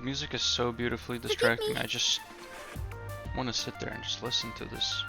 The music is so beautifully distracting. I just want to sit there and just listen to this.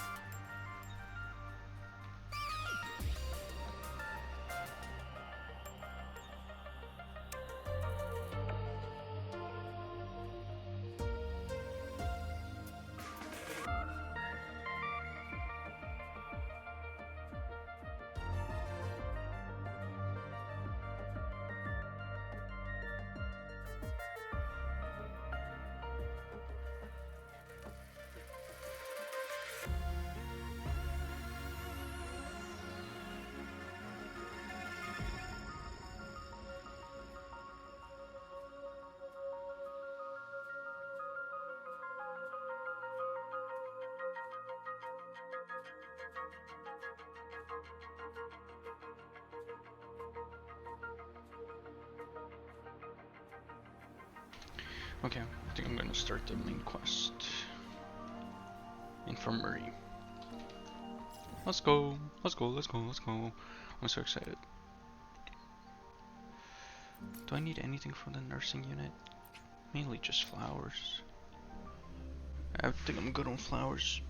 Okay, I think I'm gonna start the main quest. Infirmary. Let's go, let's go, let's go, let's go. I'm so excited. Do I need anything from the nursing unit? Mainly just flowers. I think I'm good on flowers.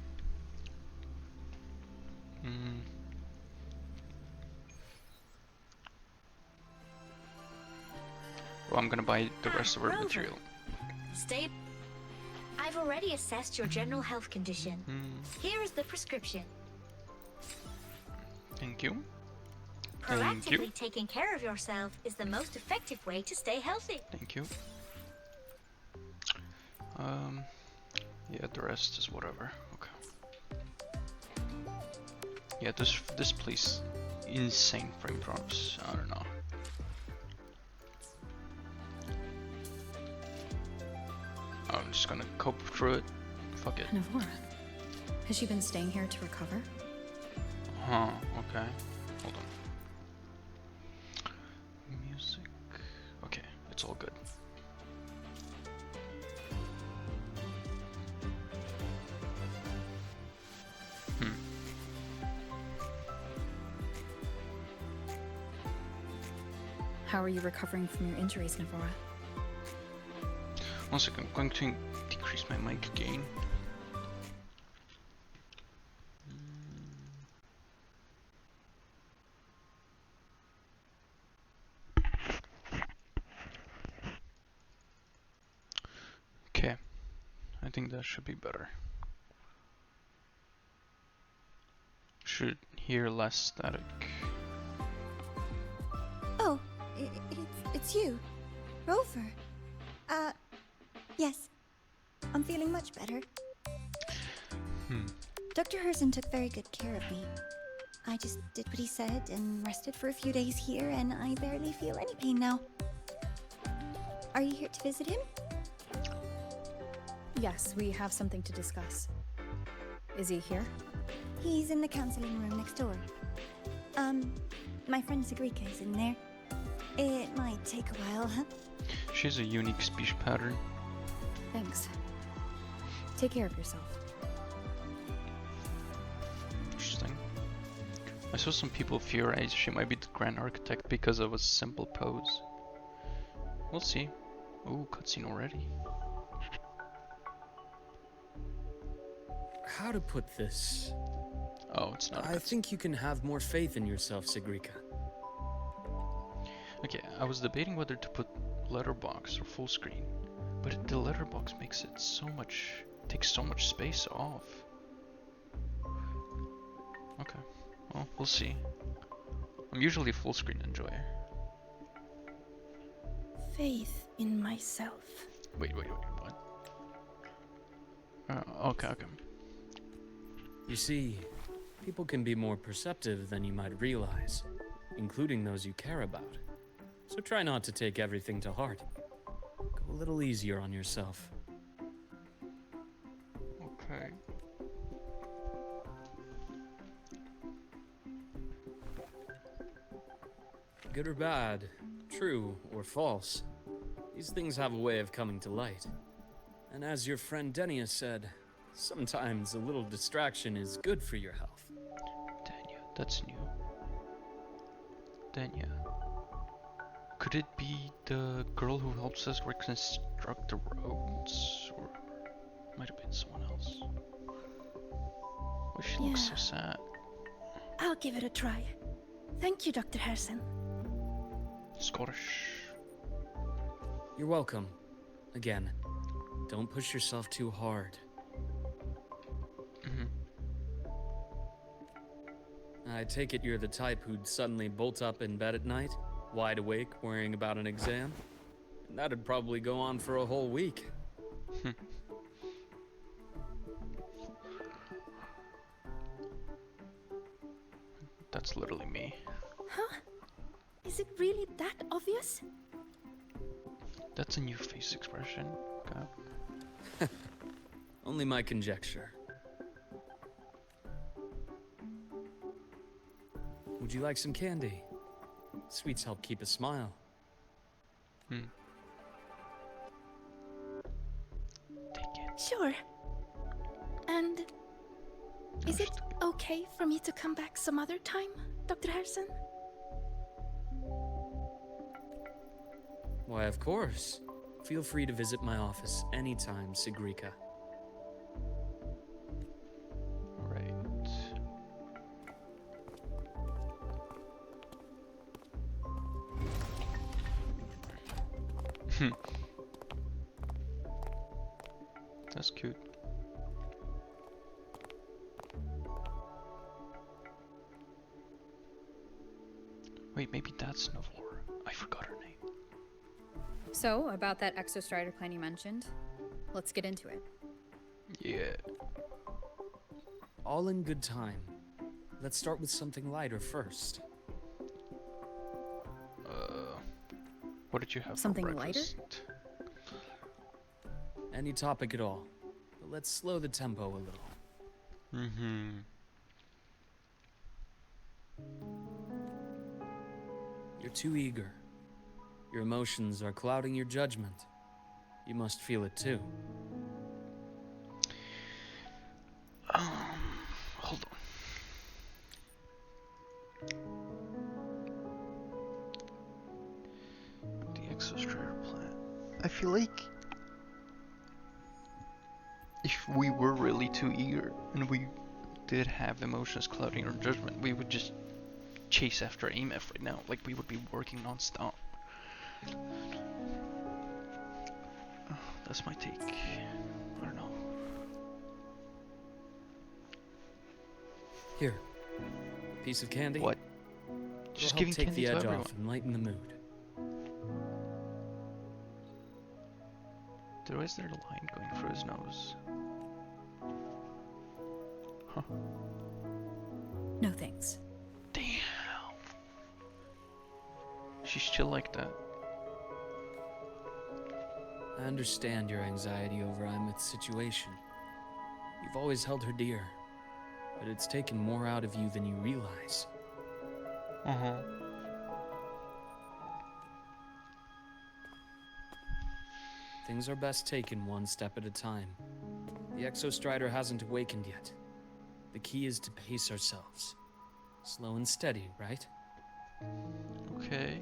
Well, I'm gonna buy the rest of our material. Stay. I've already assessed your general health condition. Here is the prescription. Thank you. Proactively taking care of yourself is the most effective way to stay healthy. Thank you. Yeah, the rest is whatever. Okay. Yeah, this place, insane frame drops. I don't know. I'm just gonna cope through it. Fuck it. Navora. Has she been staying here to recover? Huh, okay. Hold on. Music. Okay, it's all good. How are you recovering from your injuries, Navora? 1 second, I'm going to decrease my mic gain. Okay, I think that should be better. Should hear less static. Oh, it's you, Rover. Yes, I'm feeling much better. Dr. Herzen took very good care of me. I just did what he said and rested for a few days here, and I barely feel any pain now. Are you here to visit him? Yes, we have something to discuss. Is he here? He's in the counseling room next door. My friend Segue is in there. It might take a while. She has a unique speech pattern. Thanks. Take care of yourself. Interesting. I saw some people theorize she might be the Grand Architect because of a simple pose. We'll see. Ooh, cutscene already. How to put this? Oh, it's not. I think you can have more faith in yourself, Segrika. Okay, I was debating whether to put letterbox or full screen, but the letterbox makes it takes so much space off. Okay, well, we'll see. I'm usually a full screen enjoyer. Faith in myself. Wait, what? Okay. You see, people can be more perceptive than you might realize, including those you care about. So try not to take everything to heart. Go a little easier on yourself. Okay. Good or bad, true or false, these things have a way of coming to light. And as your friend Denia said, sometimes a little distraction is good for your health. Denia, that's new. Denia. Could it be the girl who helps us Dr. Rhodes, or might have been someone else. Why she looks so sad. I'll give it a try. Thank you, Dr. Harrison. Scottish. You're welcome. Again, don't push yourself too hard. I take it you're the type who'd suddenly bolt up in bed at night, wide awake, worrying about an exam? And that'd probably go on for a whole week. That's literally me. Huh? Is it really that obvious? That's a new face expression. Okay. Only my conjecture. Would you like some candy? Sweets help keep a smile. Take it. Sure. And is it okay for me to come back some other time, Dr. Harrison? Why, of course. Feel free to visit my office anytime, Segrika. Right. That's cute. Wait, maybe that's Navor. I forgot her name. So, about that exostrider plan you mentioned, let's get into it. Yeah. All in good time. Let's start with something lighter first. What did you have Something for lighter? breakfast? Any topic at all. But let's slow the tempo a little. You're too eager. Your emotions are clouding your judgment. You must feel it too. Hold on. The exostrider plant. I feel like if we were really too eager and we did have emotions clouding our judgment, we would just chase after AMF right now. Like, we would be working non-stop. That's my take. I don't know. Here. Piece of candy? What? It'll Just help giving take candy the to edge everyone. off and lighten the mood. Why is there a line going through his nose? Huh. No thanks. Damn. She's chill like that. I understand your anxiety over Imeth's situation. You've always held her dear, but it's taken more out of you than you realize. Things are best taken one step at a time. The Exostrider hasn't awakened yet. The key is to pace ourselves. Slow and steady, right? Okay.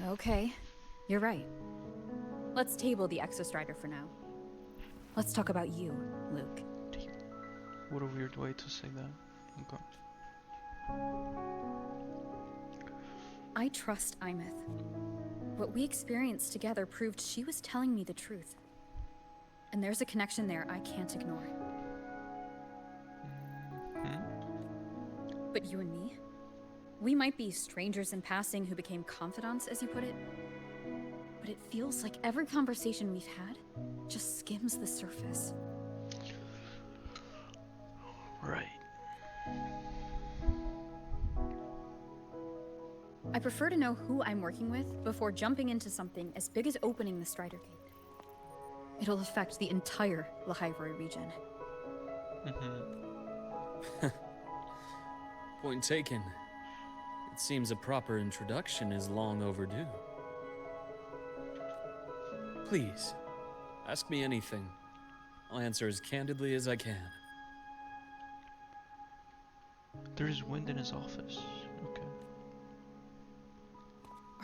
Okay, you're right. Let's table the exostrider for now. Let's talk about you, Luke. What a weird way to say that. Okay. I trust Imeth. What we experienced together proved she was telling me the truth. And there's a connection there I can't ignore. But you and me? We might be strangers in passing who became confidants, as you put it. But it feels like every conversation we've had just skims the surface. Right. I prefer to know who I'm working with before jumping into something as big as opening the Strider Gate. It'll affect the entire Lahaivori region. Point taken. It seems a proper introduction is long overdue. Please, ask me anything. I'll answer as candidly as I can. There is wind in his office. Okay.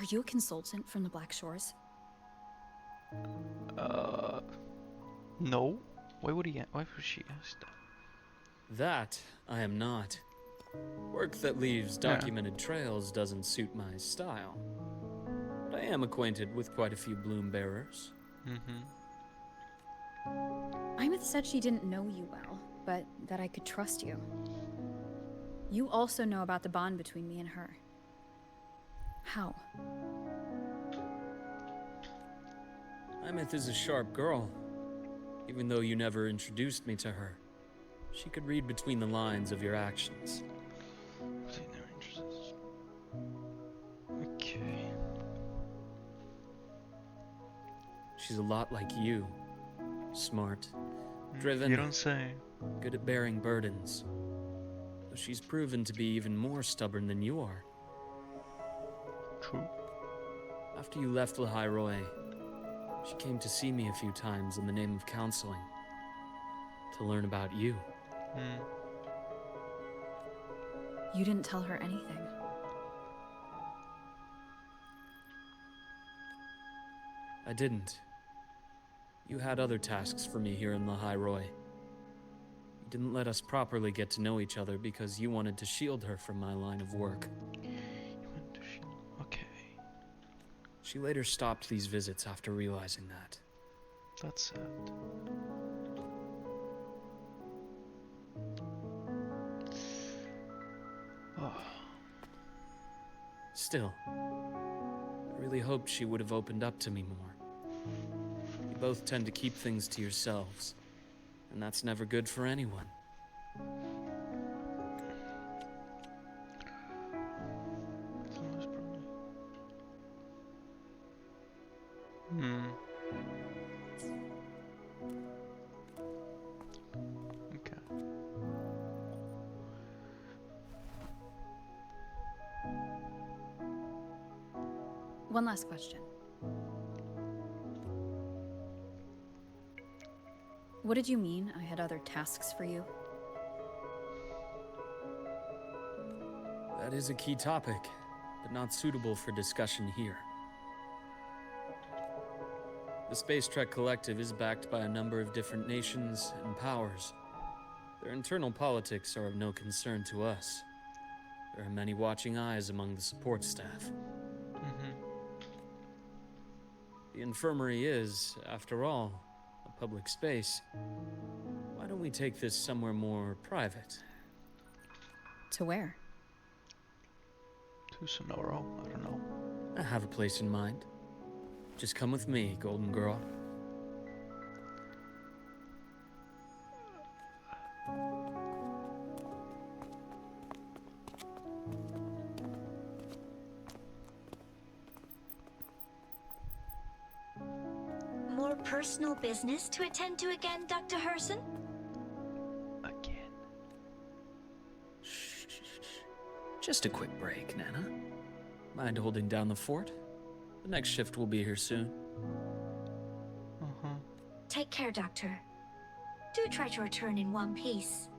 Are you a consultant from the Black Shores? No. Why would she ask that? That I am not. Work that leaves documented trails doesn't suit my style. But I am acquainted with quite a few bloom bearers. Imeth said she didn't know you well, but that I could trust you. You also know about the bond between me and her. How? Imeth is a sharp girl. Even though you never introduced me to her, she could read between the lines of your actions. Okay. She's a lot like you. Smart, driven, You don't say. good at bearing burdens. Though she's proven to be even more stubborn than you are. True. After you left Lahairoi, she came to see me a few times in the name of counseling. To learn about you. You didn't tell her anything. I didn't. You had other tasks for me here in Lahairoi. You didn't let us properly get to know each other because you wanted to shield her from my line of work. Okay. She later stopped these visits after realizing that. That's sad. Oh. Still, I really hoped she would have opened up to me more. You both tend to keep things to yourselves, and that's never good for anyone. Okay. One last question. What did you mean I had other tasks for you? That is a key topic, but not suitable for discussion here. The Space Trek Collective is backed by a number of different nations and powers. Their internal politics are of no concern to us. There are many watching eyes among the support staff. The infirmary is, after all, a public space. Why don't we take this somewhere more private? To where? To Sonoro, I don't know. I have a place in mind. Just come with me, Golden Girl. More personal business to attend to again, Dr. Herson? Again. Just a quick break, Nana. Mind holding down the fort? The next shift will be here soon. Take care, Doctor. Do try to return in one piece.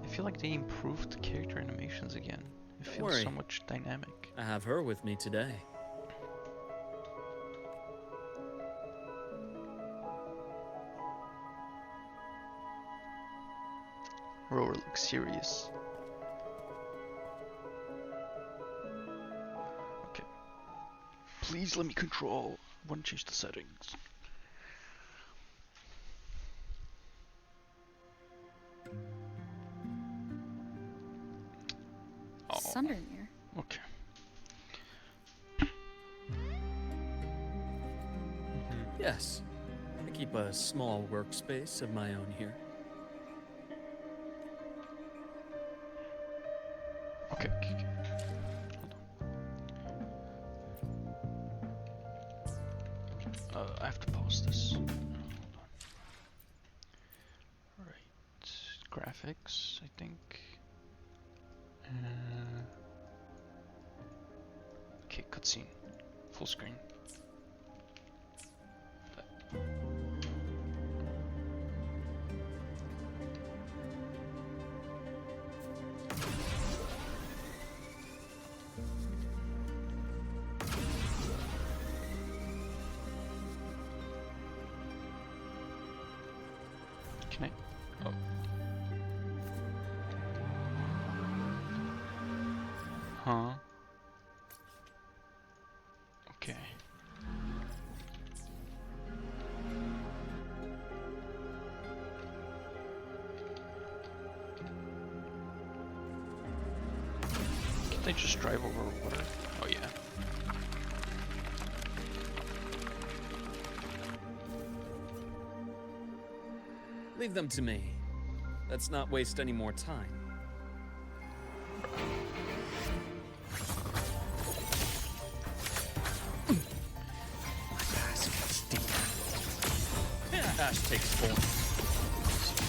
I feel like they improved the character animations again. It Don't feels worry. so much dynamic. I have her with me today. Roar looks serious. Okay. Please let me control. I want to change the settings. Oh, Sundermere. okay. Yes. I keep a small workspace of my own here. Okay. Hold on. I have to pause this. Hold on. Right. Graphics, I think. Okay, cutscene. Full screen. Can I? Oh. Huh? Okay. Can't they just drive over water? Oh yeah. Leave them to me. Let's not waste any more time. Ash takes 4.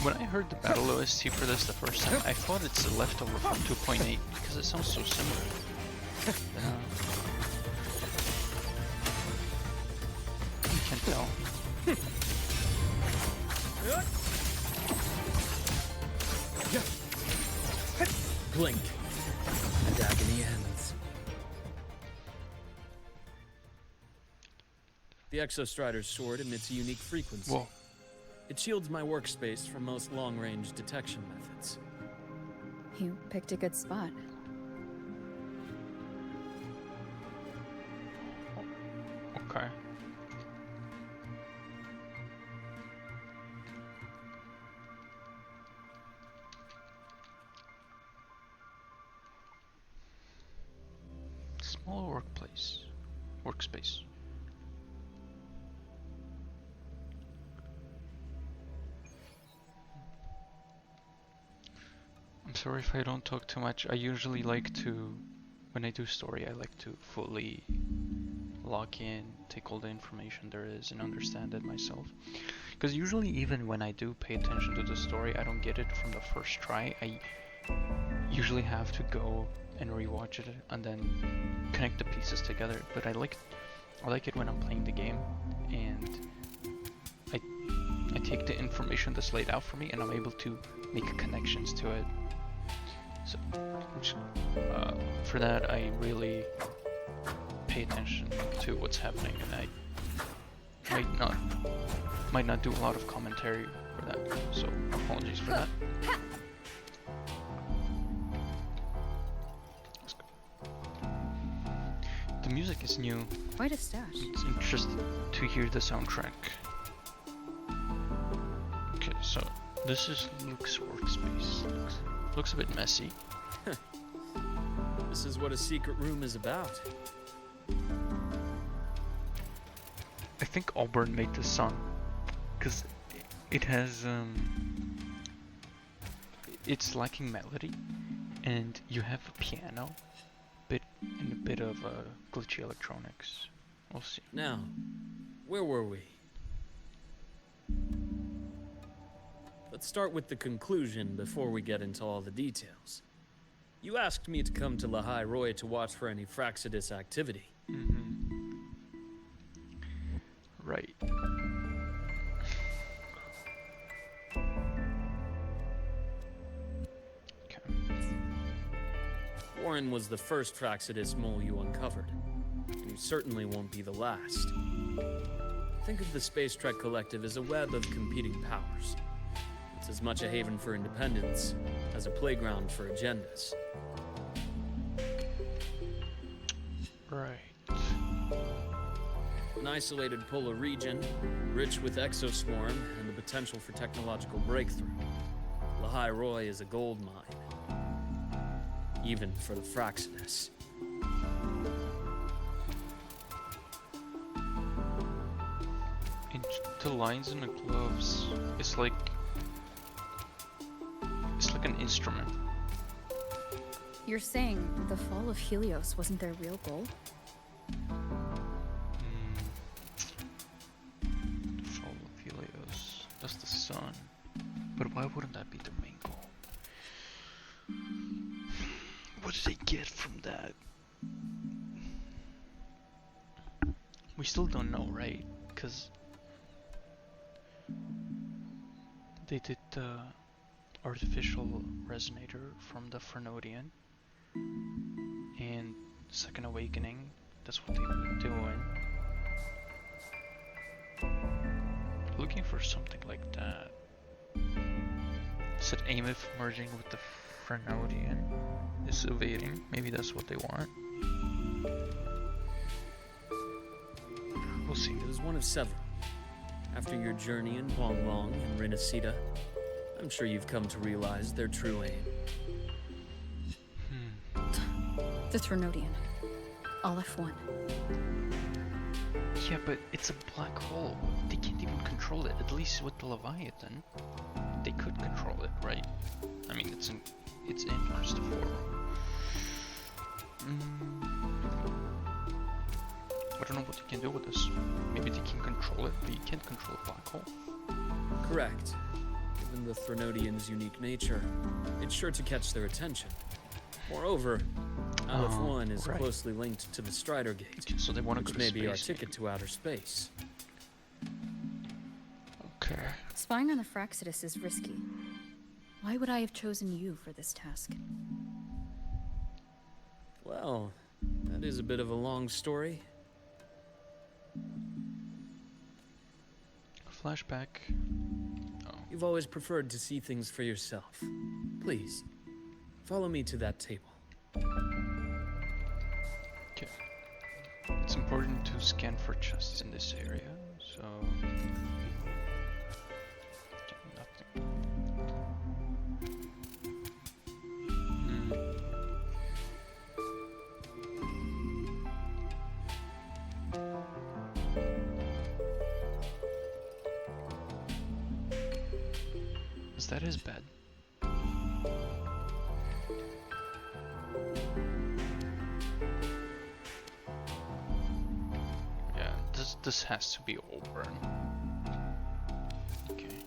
When I heard the battle OST for this the first time, I thought it's a leftover from 2.8 because it sounds so similar. You can't tell. Blink, and agony ends. The Exostrider's sword emits a unique frequency. Whoa. It shields my workspace from most long-range detection methods. You picked a good spot. Okay. Small workspace. I'm sorry if I don't talk too much. I usually like to, when I do story, I like to fully log in, take all the information there is and understand it myself. Because usually even when I do pay attention to the story, I don't get it from the first try. I usually have to go and rewatch it and then connect the pieces together. But I like it when I'm playing the game and I take the information that's laid out for me and I'm able to make connections to it. So for that I really pay attention to what's happening, and I might not do a lot of commentary for that, so apologies for that. The music is new. Quite a stash. It's interesting to hear the soundtrack. Okay, so this is LUUK's workspace. Looks a bit messy. This is what a secret room is about. I think Auburn made this song because it has it's lacking melody, and you have a piano, and a bit of glitchy electronics. We'll see. Now, where were we? Let's start with the conclusion before we get into all the details. You asked me to come to Lahai Roy to watch for any Fraxidus activity. Right. Okay. Warren was the first Fraxidus mole you uncovered, and you certainly won't be the last. Think of the Space Trek Collective as a web of competing powers. It's as much a haven for independence as a playground for agendas. Right. An isolated polar region, rich with exoswarm and the potential for technological breakthrough. Lahai Roy is a gold mine. Even for the Fraxidus. And the lines in the gloves, it's like an instrument. You're saying the fall of Helios wasn't their real goal? The fall of Helios. That's the sun. But why wouldn't that be their main goal? What did they get from that? We still don't know, right? Because they did the artificial resonator from the Fernodian, and Second Awakening, that's what they were doing. Looking for something like that. Said aim if merging with the Frenodian is evading. Maybe that's what they want. We'll see. It was one of several. After your journey in Huanglong and Renacita, I'm sure you've come to realize their true aim. The Trinodian. All F1. Yeah, but it's a black hole. They can't even control it. At least with the Leviathan, they could control it, right? I mean, it's in Christopher. I don't know what you can do with this. Maybe they can control it, but you can't control a black hole. Correct. Given the Trinodian's unique nature, it's sure to catch their attention. Moreover, Aleph 1 is closely linked to the Strider Gate, So they want to go which to may space. be our ticket to outer space. Okay. Spying on the Fraxidus is risky. Why would I have chosen you for this task? Well, that is a bit of a long story. Flashback. Oh. You've always preferred to see things for yourself. Please, follow me to that table. Okay. It's important to scan for chests in this area, so... Okay, nothing. Is that his bed? Yeah, this has to be Auburn. Okay,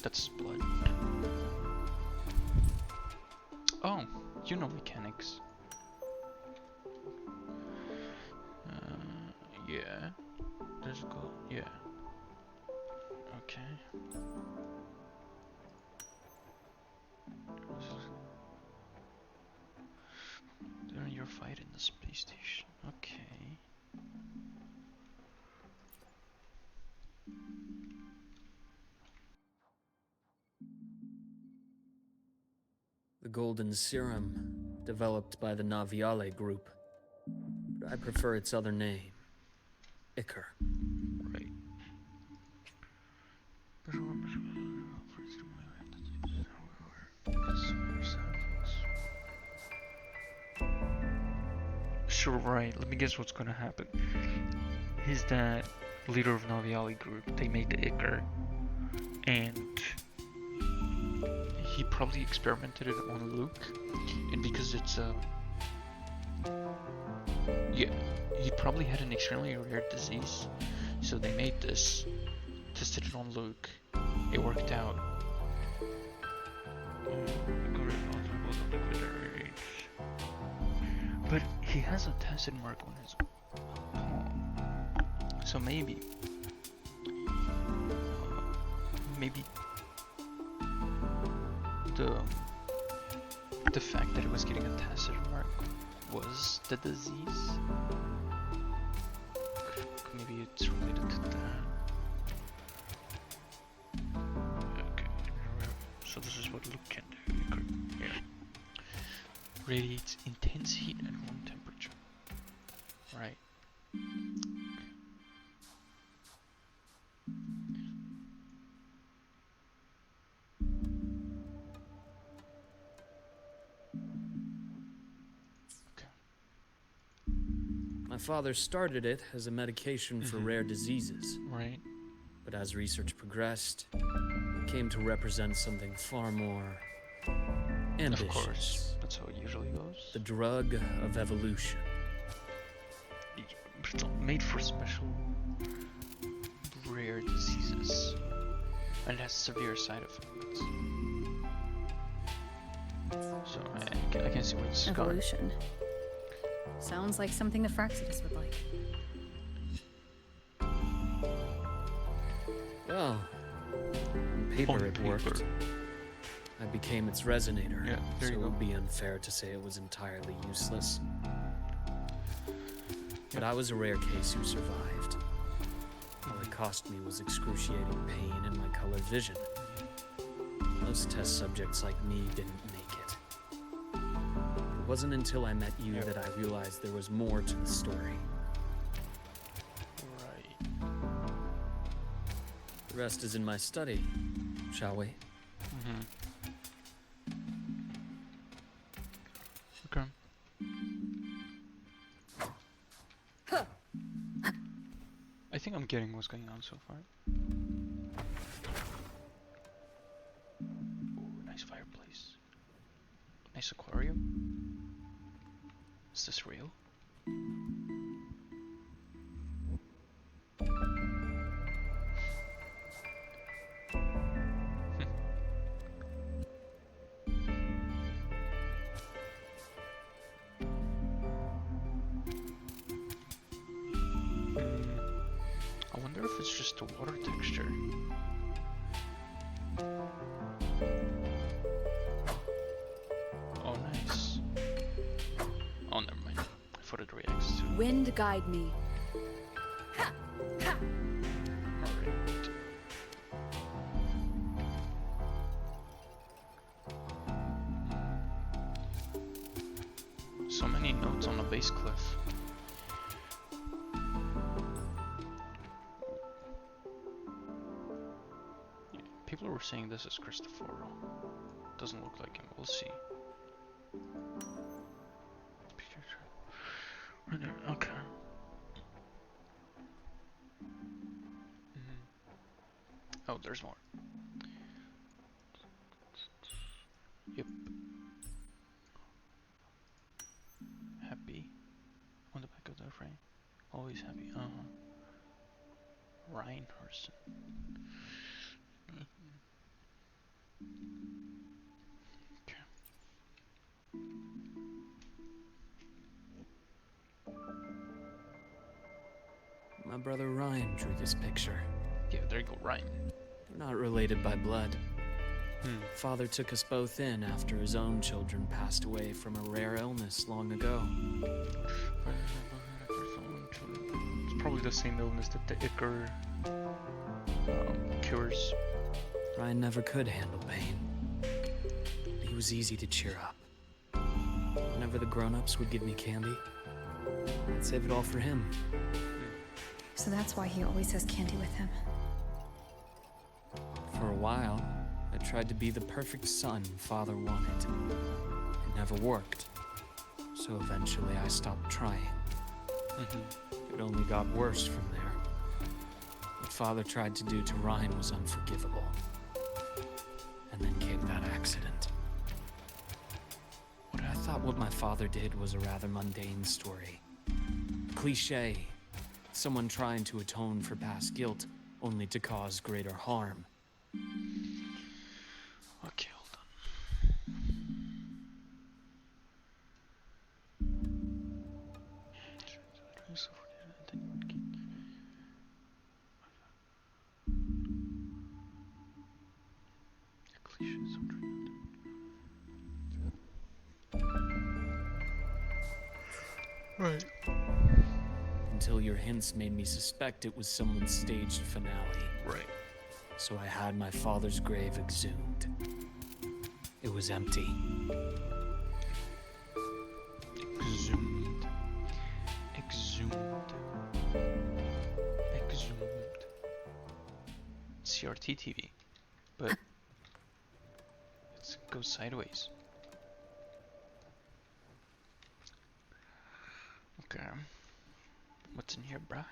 that's blood. Oh, you know mechanics. Yeah. There's a go. Yeah. Okay. During your fight in the space station. Okay. The golden serum, developed by the Naviale group. But I prefer its other name, Ichor. Right. Sure, right. Let me guess what's gonna happen. He's that leader of Naviale group. They made the Ichor, and he probably experimented it on LUUK, and because it's a he probably had an extremely rare disease, so they made this, tested it on LUUK, it worked out. But he has a tested mark on his palm, so maybe the fact that it was getting a tested mark was the disease. Maybe it's related to that. Okay, so this is what LUUK can do. Yeah. Radiates intense heat at room temperature. Right. My father started it as a medication for rare diseases. Right. But as research progressed, it came to represent something far more ambitious. Of course. That's how it usually goes. The drug of evolution. It's not made for special rare diseases. And it has severe side effects. So I can see where it's going. Evolution. Sounds like something the Fraxidus would like. Well, on paper it worked. I became its resonator, Yeah, so there it you would go. be unfair to say it was entirely useless. But I was a rare case who survived. All it cost me was excruciating pain and my colored vision. Most test subjects like me didn't make it. It wasn't until I met you that I realized there was more to the story. Right. The rest is in my study, shall we? Okay. I think I'm getting what's going on so far. Ooh, nice fireplace. Nice aquarium. Is this real? I wonder if it's just a water texture. Oh, nice. Oh, never mind. I thought it reacts to. Wind guide me. Alright. So many notes on a bass cliff. People were saying this is Cristoforo. Doesn't look like him. We'll see. Okay. Oh, there's more. Yep. Happy. On the back of the frame. Always happy. Reinhardsen. Okay. My brother Ryan drew this picture. Yeah, there you go, Ryan. We're not related by blood. Father took us both in after his own children passed away from a rare illness long ago. It's probably the same illness that the Icar cures. Ryan never could handle pain. He was easy to cheer up. Whenever the grown-ups would give me candy, I'd save it all for him. So that's why he always has candy with him. For a while, I tried to be the perfect son Father wanted. It never worked. So eventually I stopped trying. It only got worse from there. What Father tried to do to Ryan was unforgivable. And then came that accident. I thought what my father did was a rather mundane story. A cliché. Someone trying to atone for past guilt, only to cause greater harm. Okay, hold on. Right. Until your hints made me suspect it was someone's staged finale. Right. So I had my father's grave exhumed. It was empty. Exhumed. Exhumed. Exhumed. CRT TV. But it goes sideways. Okay. What's in here, bruh?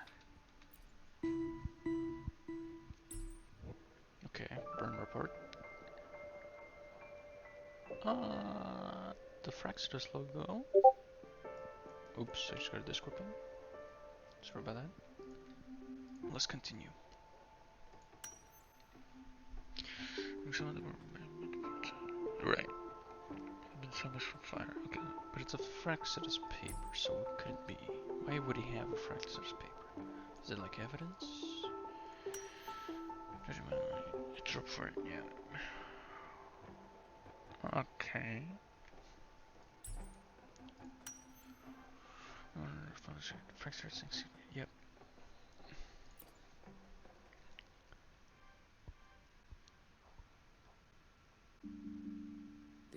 Okay, burn report. The Fraxidus logo. Oops, I just got a Discord ping. Sorry about that. Let's continue. Right. Been so much for fire. Okay, but it's a Fraxidus paper, so what could it be? Why would he have a Fraxidus paper? Is it like evidence? It's up for it, yeah. Okay. Fraxidus, yep.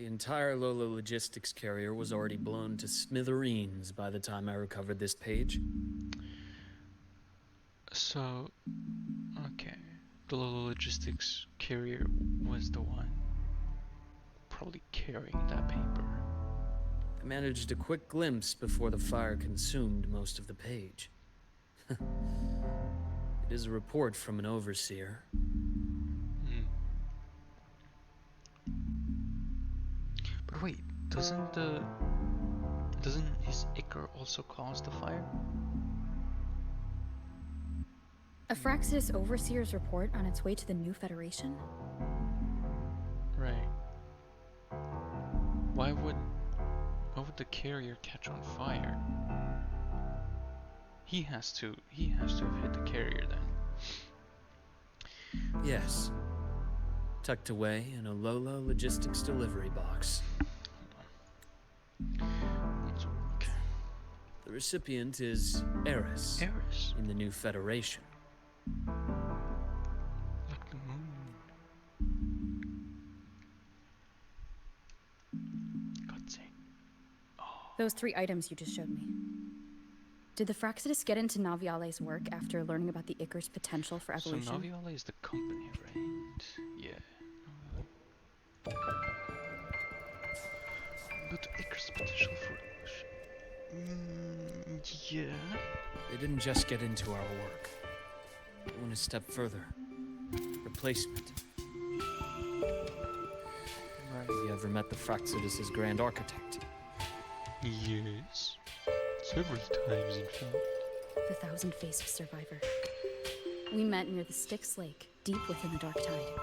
The entire Lola logistics carrier was already blown to smithereens by the time I recovered this page. So, okay. The Lola logistics carrier was the one probably carrying that paper. I managed a quick glimpse before the fire consumed most of the page. It is a report from an overseer. But wait, doesn't his ichor also cause the fire? A Fraxidus Overseer's report on its way to the new Federation? Right. Why would the carrier catch on fire? He has to have hit the carrier then. Yes. Tucked away in a Lola logistics delivery box. Let's look. The recipient is Eris. Eris. In the new Federation. Like the moon. God's sake. Oh. Those 3 items you just showed me. Did the Fraxidus get into Naviale's work after learning about the Ichor's potential for evolution? So Naviale is the company, right? Yeah. But Ichor's potential for evolution. Yeah. They didn't just get into our work. They went a step further. Replacement. Right. Have you ever met the Fraxidus' Grand Architect? Yes. Several times, in fact. The thousand-faced survivor. We met near the Styx Lake, deep within the Dark Tide.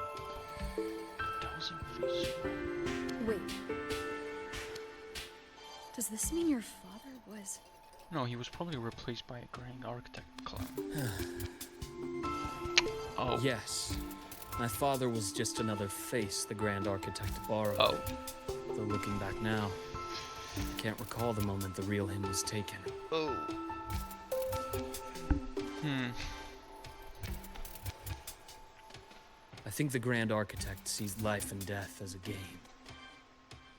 Wait. Does this mean your father was... No, he was probably replaced by a Grand Architect clone. Oh. Yes. My father was just another face the Grand Architect borrowed. Oh. Though looking back now, I can't recall the moment the real him was taken. Oh. I think the Grand Architect sees life and death as a game.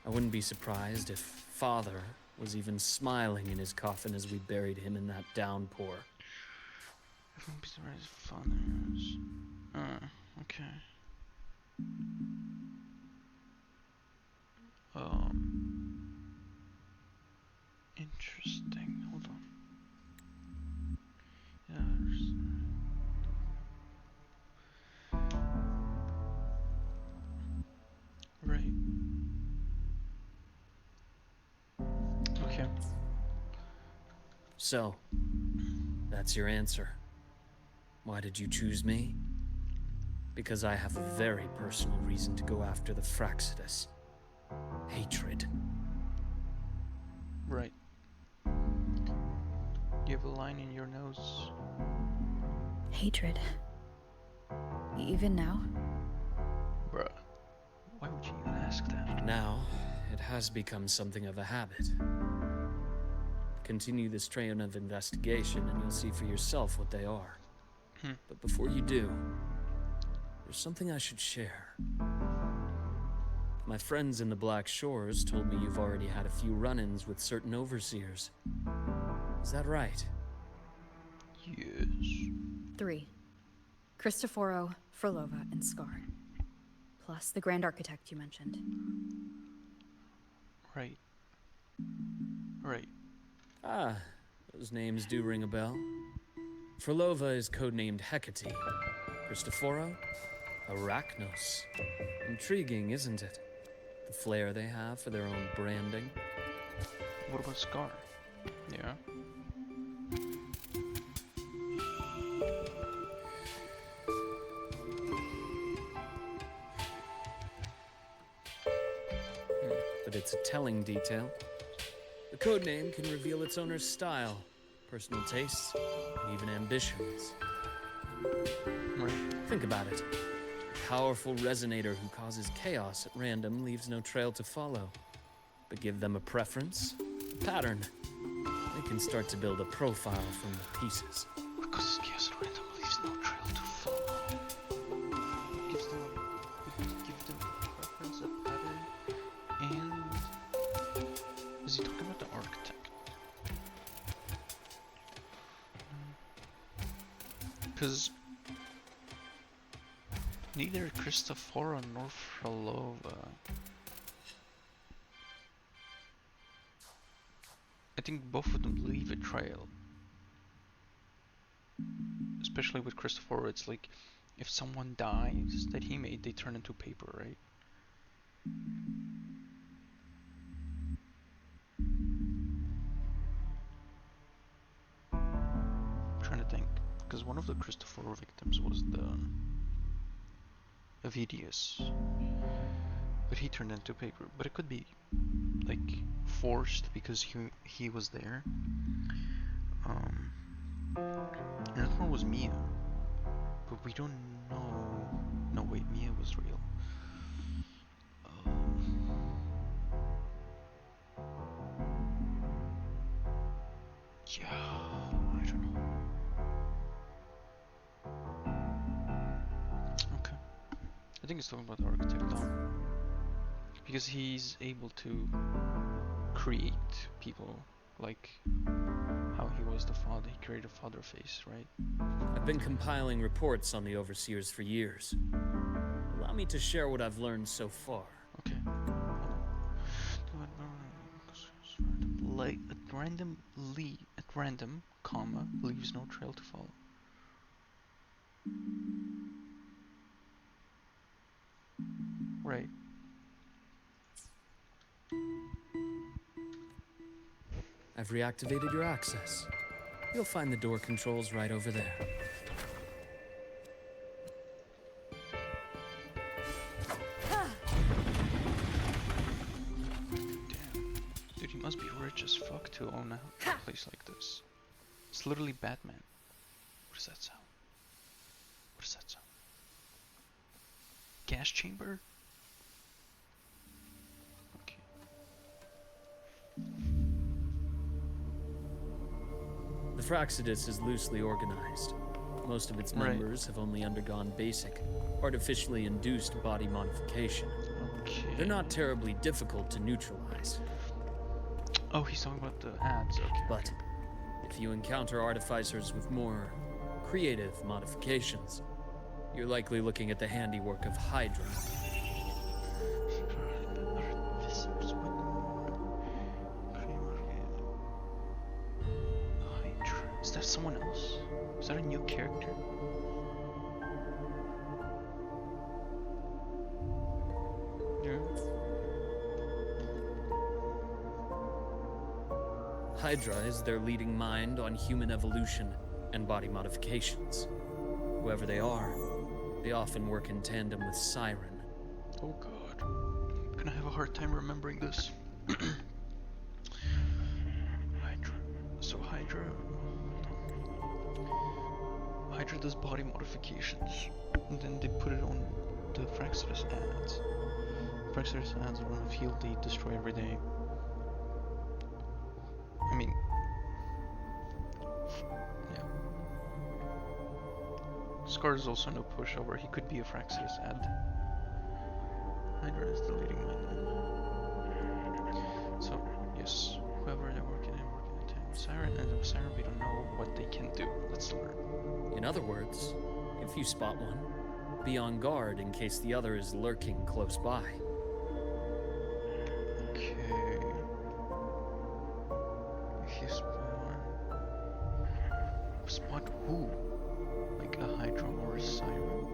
I wouldn't be surprised if Father was even smiling in his coffin as we buried him in that downpour. I wouldn't be surprised if Father is... okay. Interesting. Hold on. Yeah, right. Okay. So, that's your answer. Why did you choose me? Because I have a very personal reason to go after the Fraxidus. Hatred. Right. You have a line in your nose. Hatred. Even now? Bruh. Why would you even ask that? Now, it has become something of a habit. Continue this train of investigation and you'll see for yourself what they are. But before you do, there's something I should share. My friends in the Black Shores told me you've already had a few run-ins with certain overseers. Is that right? Yes. 3. Cristoforo, Frolova, and Scar. Plus the Grand Architect you mentioned. Right. Right. Ah, those names do ring a bell. Frolova is codenamed Hecate. Cristoforo? Arachnos. Intriguing, isn't it? The flair they have for their own branding. What about Scar? Yeah. But it's a telling detail. The codename can reveal its owner's style, personal tastes, and even ambitions. Right. Think about it. A powerful resonator who causes chaos at random leaves no trail to follow. But give them a preference, a pattern. They can start to build a profile from the pieces. Because chaos at random leaves no trail to follow. Gives them a preference, a pattern, and Because neither Cristoforo nor Frolova. I think both of them leave a trail. Especially with Cristoforo, it's like if someone dies that he made, they turn into paper, right? I'm trying to think, because one of the Cristoforo victims was the Ovidius, but he turned into paper. But it could be like forced because he was there. Another one was Mia, but we don't know. No, wait, Mia was real. Yeah, I don't know. Okay, I think it's talking about the architect now, because he's able to create people like how he was the father. He created a father face, right? I've been compiling reports on the Overseers for years. Allow me to share what I've learned so far. Okay. Like at random, comma, leaves no trail to follow. Right. I've reactivated your access. You'll find the door controls right over there. Damn. Dude, he must be rich as fuck to own a place like this. It's literally Batman. What does that sound? What does that sound? Gas chamber? Okay. The Fraxidus is loosely organized. Most of its members have only undergone basic, artificially induced body modification. Okay. They're not terribly difficult to neutralize. Oh, he's talking about the ads, okay. But if you encounter artificers with more creative modifications, you're likely looking at the handiwork of Hydra. Is that someone else? Is that a new character? Yeah. Hydra is their leading mind on human evolution and body modifications. Whoever they are, they often work in tandem with Siren. Oh god. I'm gonna have a hard time remembering this. Hydra. So Hydra does body modifications, and then they put it on the Fraxidus ads. Fraxidus ads are on a field they destroy every day. I mean, yeah. Scar is also no pushover. He could be a Fraxidus ad. Hydra is the leading man. So yes, whoever they're working in tandem. Siren and Siren, we don't know what they can do. Let's learn. In other words, if you spot one, be on guard in case the other is lurking close by. Okay. If you spot who? Like a Hydra or a Siren?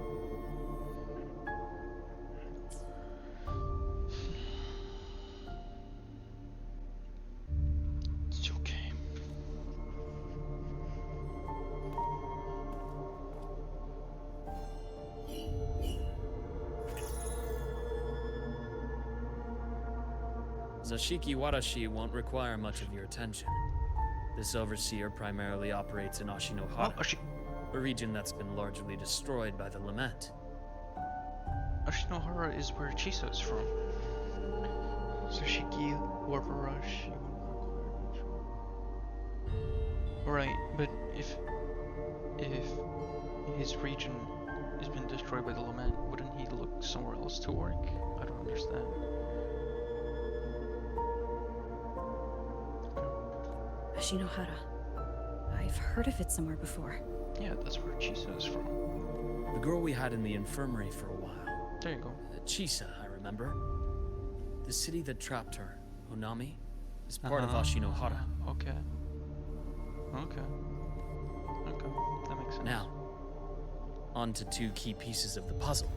It's okay. Zashiki Warashi won't require much of your attention. This overseer primarily operates in Ashinohara, a region that's been largely destroyed by the Lament. Ashinohara is where Chiso is from. Zashiki Warashi. Right, but if his region has been destroyed by the Lament, wouldn't he look somewhere else to work? I don't understand. Ashinohara. I I've heard of it somewhere before. Yeah, that's where Chisa is from. The girl we had in the infirmary for a while. There you go. Chisa, I remember. The city that trapped her, Onami, is part of Ashinohara. Okay. Okay. Okay. That makes sense. Now, on to 2 key pieces of the puzzle.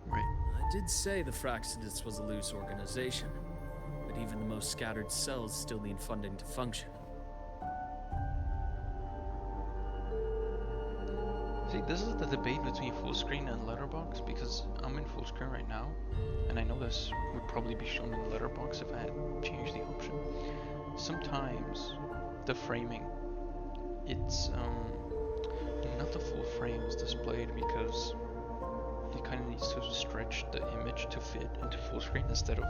Right. I did say the Fraxidus was a loose organization, but even the most scattered cells still need funding to function. See, this is the debate between full screen and letterbox, because I'm in full screen right now, and I know this would probably be shown in letterbox if I had changed the option. Sometimes the framing, it's not the full frame is displayed because it kind of needs to stretch the image to fit into full screen instead of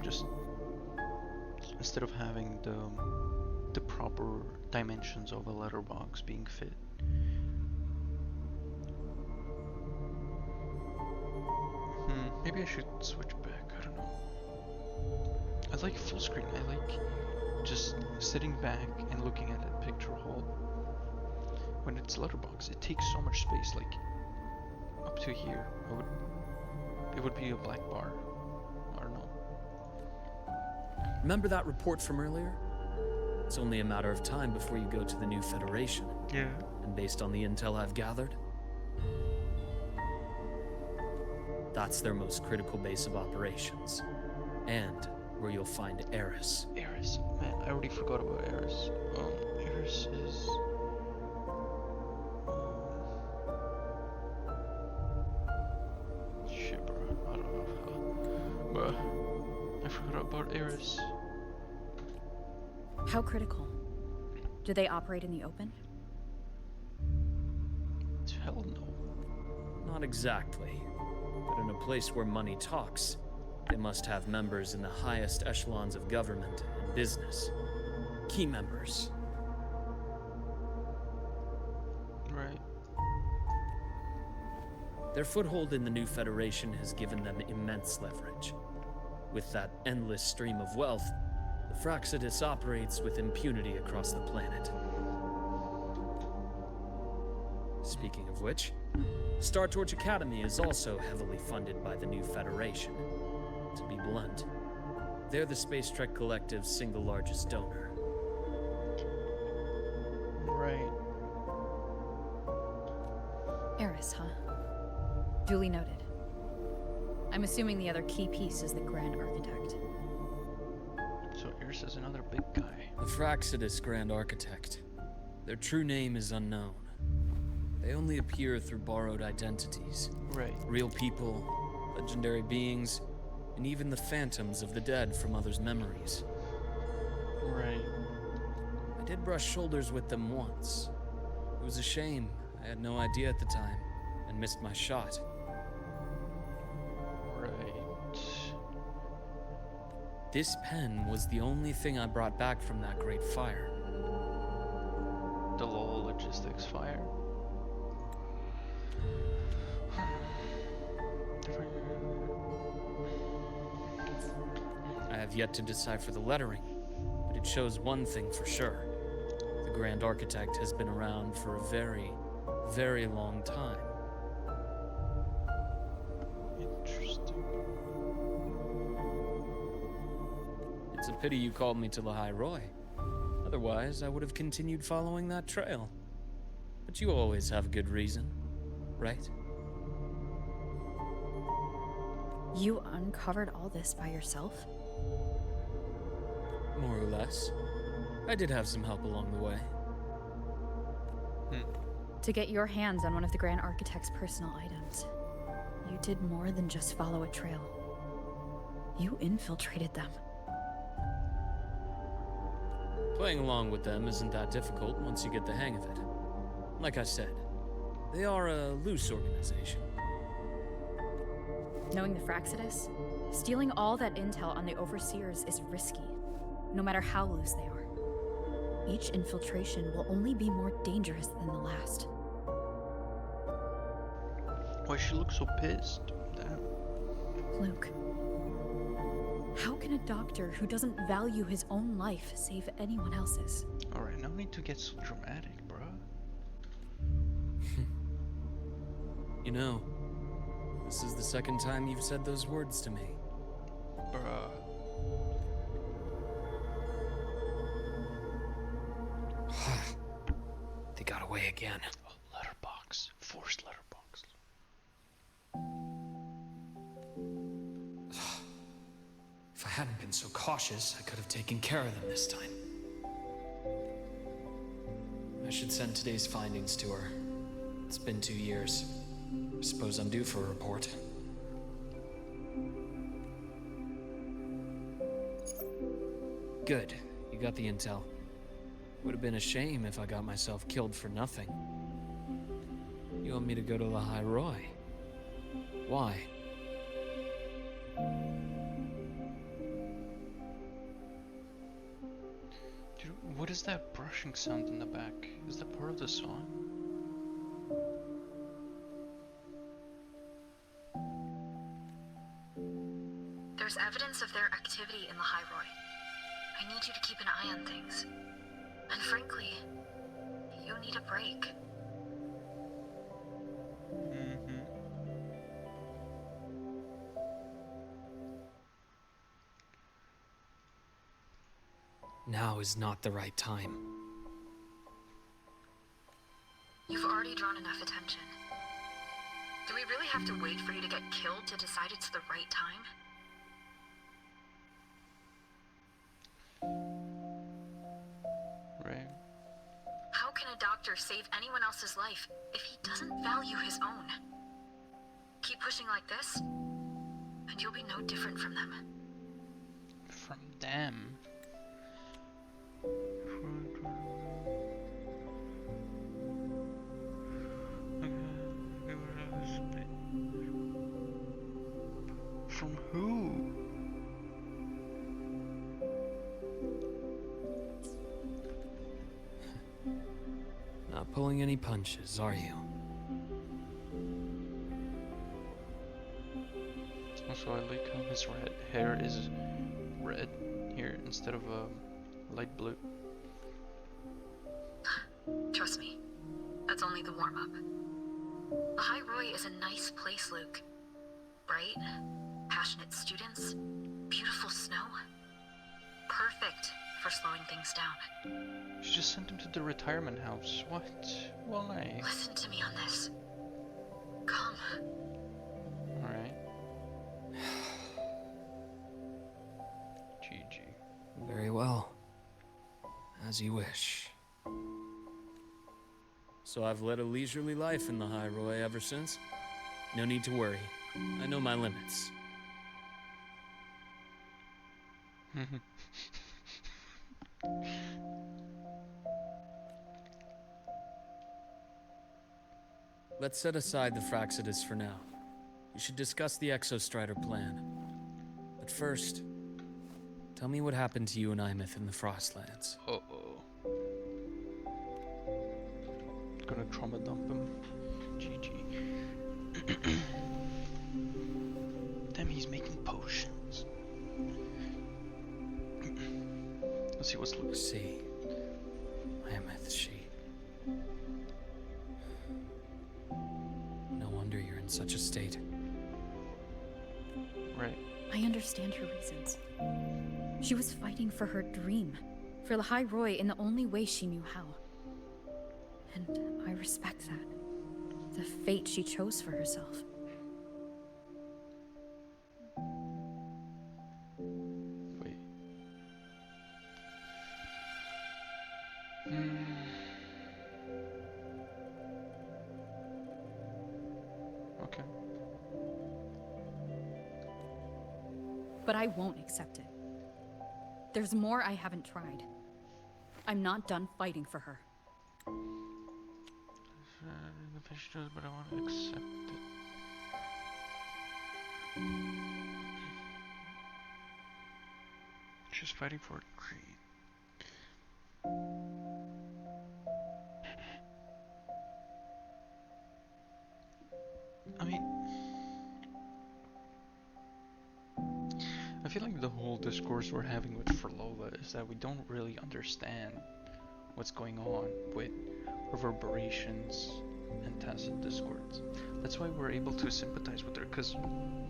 just instead of having the proper dimensions of a letterbox being fit. Maybe I should switch back, I don't know. I like full screen, I like just sitting back and looking at a picture whole. When it's letterbox, it takes so much space, like up to here. It would be a black bar. I don't know. Remember that report from earlier? It's only a matter of time before you go to the new Federation. Yeah. And based on the intel I've gathered, that's their most critical base of operations. And where you'll find Eris. Eris. Man, I already forgot about Eris. Eris is... shit, bro. I don't know. But I forgot about Eris. How critical? Do they operate in the open? Hell no. Not exactly. But in a place where money talks, they must have members in the highest echelons of government and business. Key members. Right. Their foothold in the new Federation has given them immense leverage. With that endless stream of wealth, the Fraxidus operates with impunity across the planet. Speaking of which, Star Torch Academy is also heavily funded by the new Federation. To be blunt, they're the Space Trek Collective's single largest donor. Right. Eris, huh? Duly noted. I'm assuming the other key piece is the Grand Architect. So Eris is another big guy. The Fraxidus Grand Architect. Their true name is unknown. They only appear through borrowed identities. Right. Real people, legendary beings, and even the phantoms of the dead from others' memories. Right. I did brush shoulders with them once. It was a shame. I had no idea at the time, and missed my shot. Right. This pen was the only thing I brought back from that great fire. The LOL logistics fire. I have yet to decipher the lettering, but it shows one thing for sure. The Grand Architect has been around for a very, very long time. Interesting. It's a pity you called me to the High Roy. Otherwise, I would have continued following that trail. But you always have a good reason, right? You uncovered all this by yourself? More or less. I did have some help along the way. To get your hands on one of the Grand Architect's personal items, you did more than just follow a trail. You infiltrated them. Playing along with them isn't that difficult once you get the hang of it. Like I said, they are a loose organization. Knowing the Fraxidus, stealing all that intel on the Overseers is risky, no matter how loose they are. Each infiltration will only be more dangerous than the last. Why she looks so pissed? Damn. Luke. How can a doctor who doesn't value his own life save anyone else's? Alright, no need to get so dramatic, bruh. You know, this is the second time you've said those words to me. Bruh. They got away again. Oh, letterbox. Forced letterbox. If I hadn't been so cautious, I could have taken care of them this time. I should send today's findings to her. It's been 2 years. I suppose I'm due for a report. Good. You got the intel. Would have been a shame if I got myself killed for nothing. You want me to go to the High Roy? Why? Dude, what is that brushing sound in the back? Is that part of the song? There's evidence of their activity in the High Roy. I need you to keep an eye on things. And frankly, you need a break. Now is not the right time. You've already drawn enough attention. Do we really have to wait for you to get killed to decide it's the right time? Right. How can a doctor save anyone else's life if he doesn't value his own? Keep pushing like this, and you'll be no different from them. From them. From who? Not pulling any punches, are you? Also, I like how his hair is red here instead of light blue. Trust me, that's only the warm-up. The High Roy is a nice place, Luke. Bright, passionate students, beautiful snow. Perfect for slowing things down. She just sent him to the retirement house. What? Why? Listen to me on this. Come. Alright. GG. Very well. As you wish. So I've led a leisurely life in the High Roy ever since. No need to worry. I know my limits. Let's set aside the Fraxidus for now. We should discuss the Exostrider plan. But first, tell me what happened to you and Imeth in the Frostlands. Uh-oh. Gonna trauma dump him. GG. Damn, he's making potions. Let's see what's looking. See, Imeth, she. No wonder you're in such a state. Right. I understand her reasons. She was fighting for her dream, for the High Roy in the only way she knew how. And I respect that. The fate she chose for herself. Wait. Okay. But I won't accept it. There's more I haven't tried. I'm not done fighting for her. The fish does, but I want to accept it. She's fighting for greed. I mean, I feel like the whole discourse we're having with Frolova is that we don't really understand what's going on with reverberations and tacit discords. That's why we're able to sympathize with her, because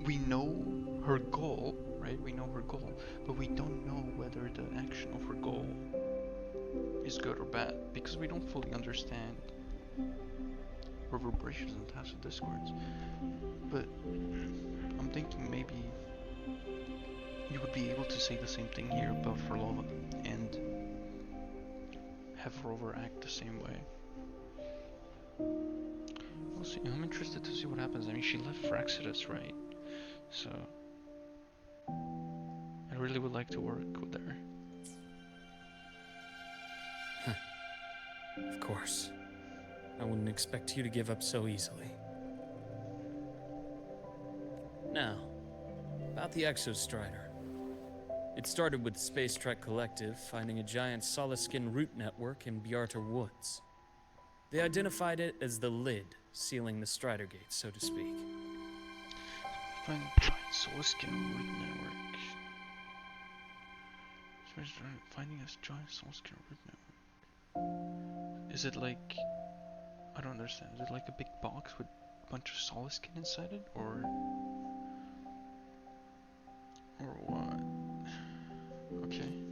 we know her goal, right? We know her goal, but we don't know whether the action of her goal is good or bad, because we don't fully understand reverberations and tacit discords. But I'm thinking maybe you would be able to say the same thing here about Frolova and have Rover act the same way. We'll see. I'm interested to see what happens. I mean, she left Fraxidus, right? So I really would like to work with her. Of course. I wouldn't expect you to give up so easily. Now, about the Exostrider. It started with the Space Trek Collective finding a giant solid-skin root network in Bjartar Woods. They identified it as the lid, sealing the Strider Gate, so to speak. Find giant solid-skin root network. Finding a giant solid-skin root network. Is it like... I don't understand. Is it like a big box with a bunch of solid skin inside it, or what? Okay.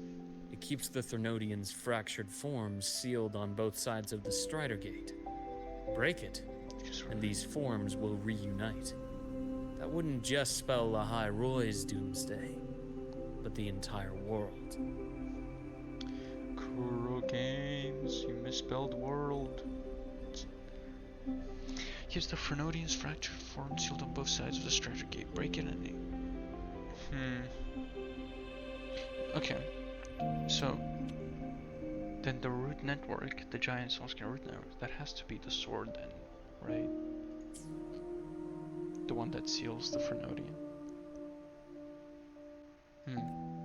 It keeps the Thernodians' fractured forms sealed on both sides of the Strider Gate. Break it, and these forms will reunite. That wouldn't just spell Lahai Roy's doomsday, but the entire world. Kuro Games, you misspelled world. Gives the Thernodians' fractured form sealed on both sides of the Strider Gate. Break it and... Okay. So then the root network, the giant solid-skin root network, that has to be the sword then, right? The one that seals the Thernodian.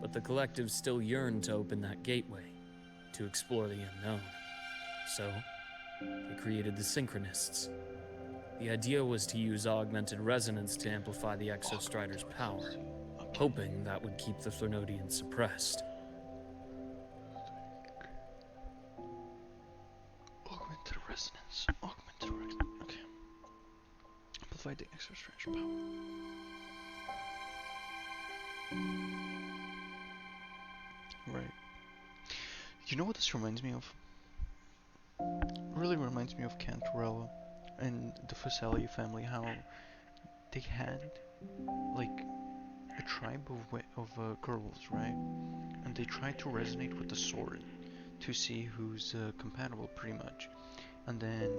But the Collective still yearned to open that gateway, to explore the unknown. So, they created the Synchronists. The idea was to use augmented resonance to amplify the Exostrider's power, hoping that would keep the Thernodians suppressed. Augmented resonance. Okay. Amplify the Exostrider's power. Right. You know what this reminds me of? It really reminds me of Cantorella and the Fuseli family, how they had like a tribe of girls, right? And they tried to resonate with the sword to see who's compatible, pretty much. And then,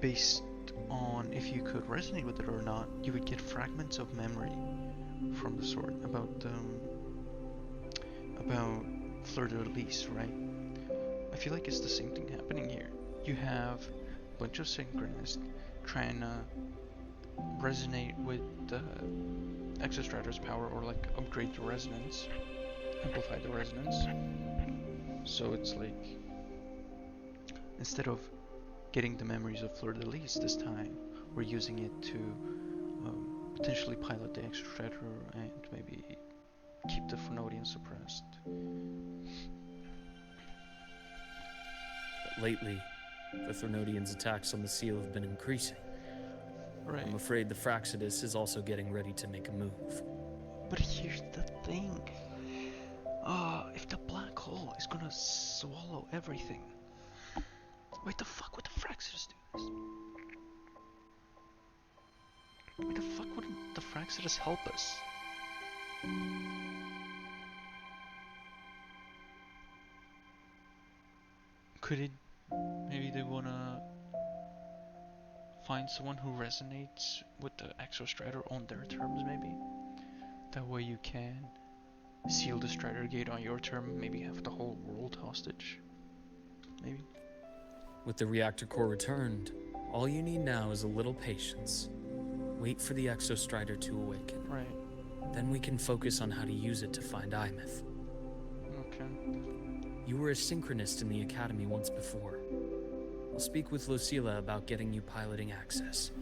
based on if you could resonate with it or not, you would get fragments of memory from the sword about Fleur de Lis, right? I feel like it's the same thing happening here. You have a bunch of synchronists trying to resonate with the Exostrider's power, or like upgrade the resonance, amplify the resonance. So it's like, instead of getting the memories of Fleur de Lis this time, we're using it to potentially pilot the Exostrider and maybe keep the Thernodians suppressed. But lately, the Thernodians' attacks on the seal have been increasing. Right. I'm afraid the Fraxidus is also getting ready to make a move. But here's the thing. If the black hole is gonna swallow everything, why the fuck would the Fraxidus do this? Why the fuck wouldn't the Fraxidus help us? Could it... maybe they wanna find someone who resonates with the Exostrider on their terms, maybe? That way you can seal the Strider Gate on your term, maybe have the whole world hostage. Maybe. With the reactor core returned, all you need now is a little patience. Wait for the Exostrider to awaken. Right. Then we can focus on how to use it to find Imeth. Okay. You were a synchronist in the Academy once before. I'll speak with Lucilla about getting you piloting access.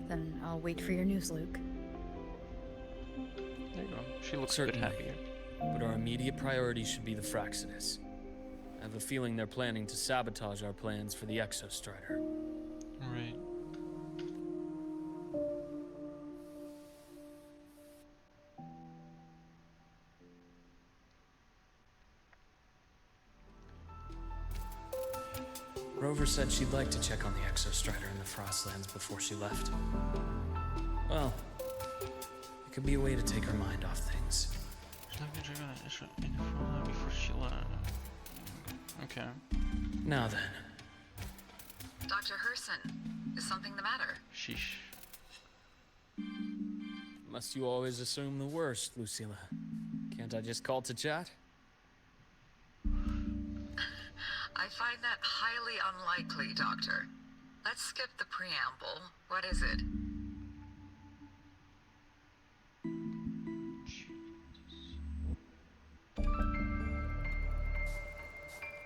Then I'll wait for your news, Luke. There you go. She looks Certainly. a bit happier. But our immediate priority should be the Fraxinus. I have a feeling they're planning to sabotage our plans for the Exostrider. Right. Rover said she'd like to check on the Exostrider in the Frostlands before she left. Well, it could be a way to take her mind off things. Okay. Now then. Dr. Herson, is something the matter? Sheesh. Must you always assume the worst, Lucilla? Can't I just call to chat? I find that highly unlikely, Doctor. Let's skip the preamble. What is it?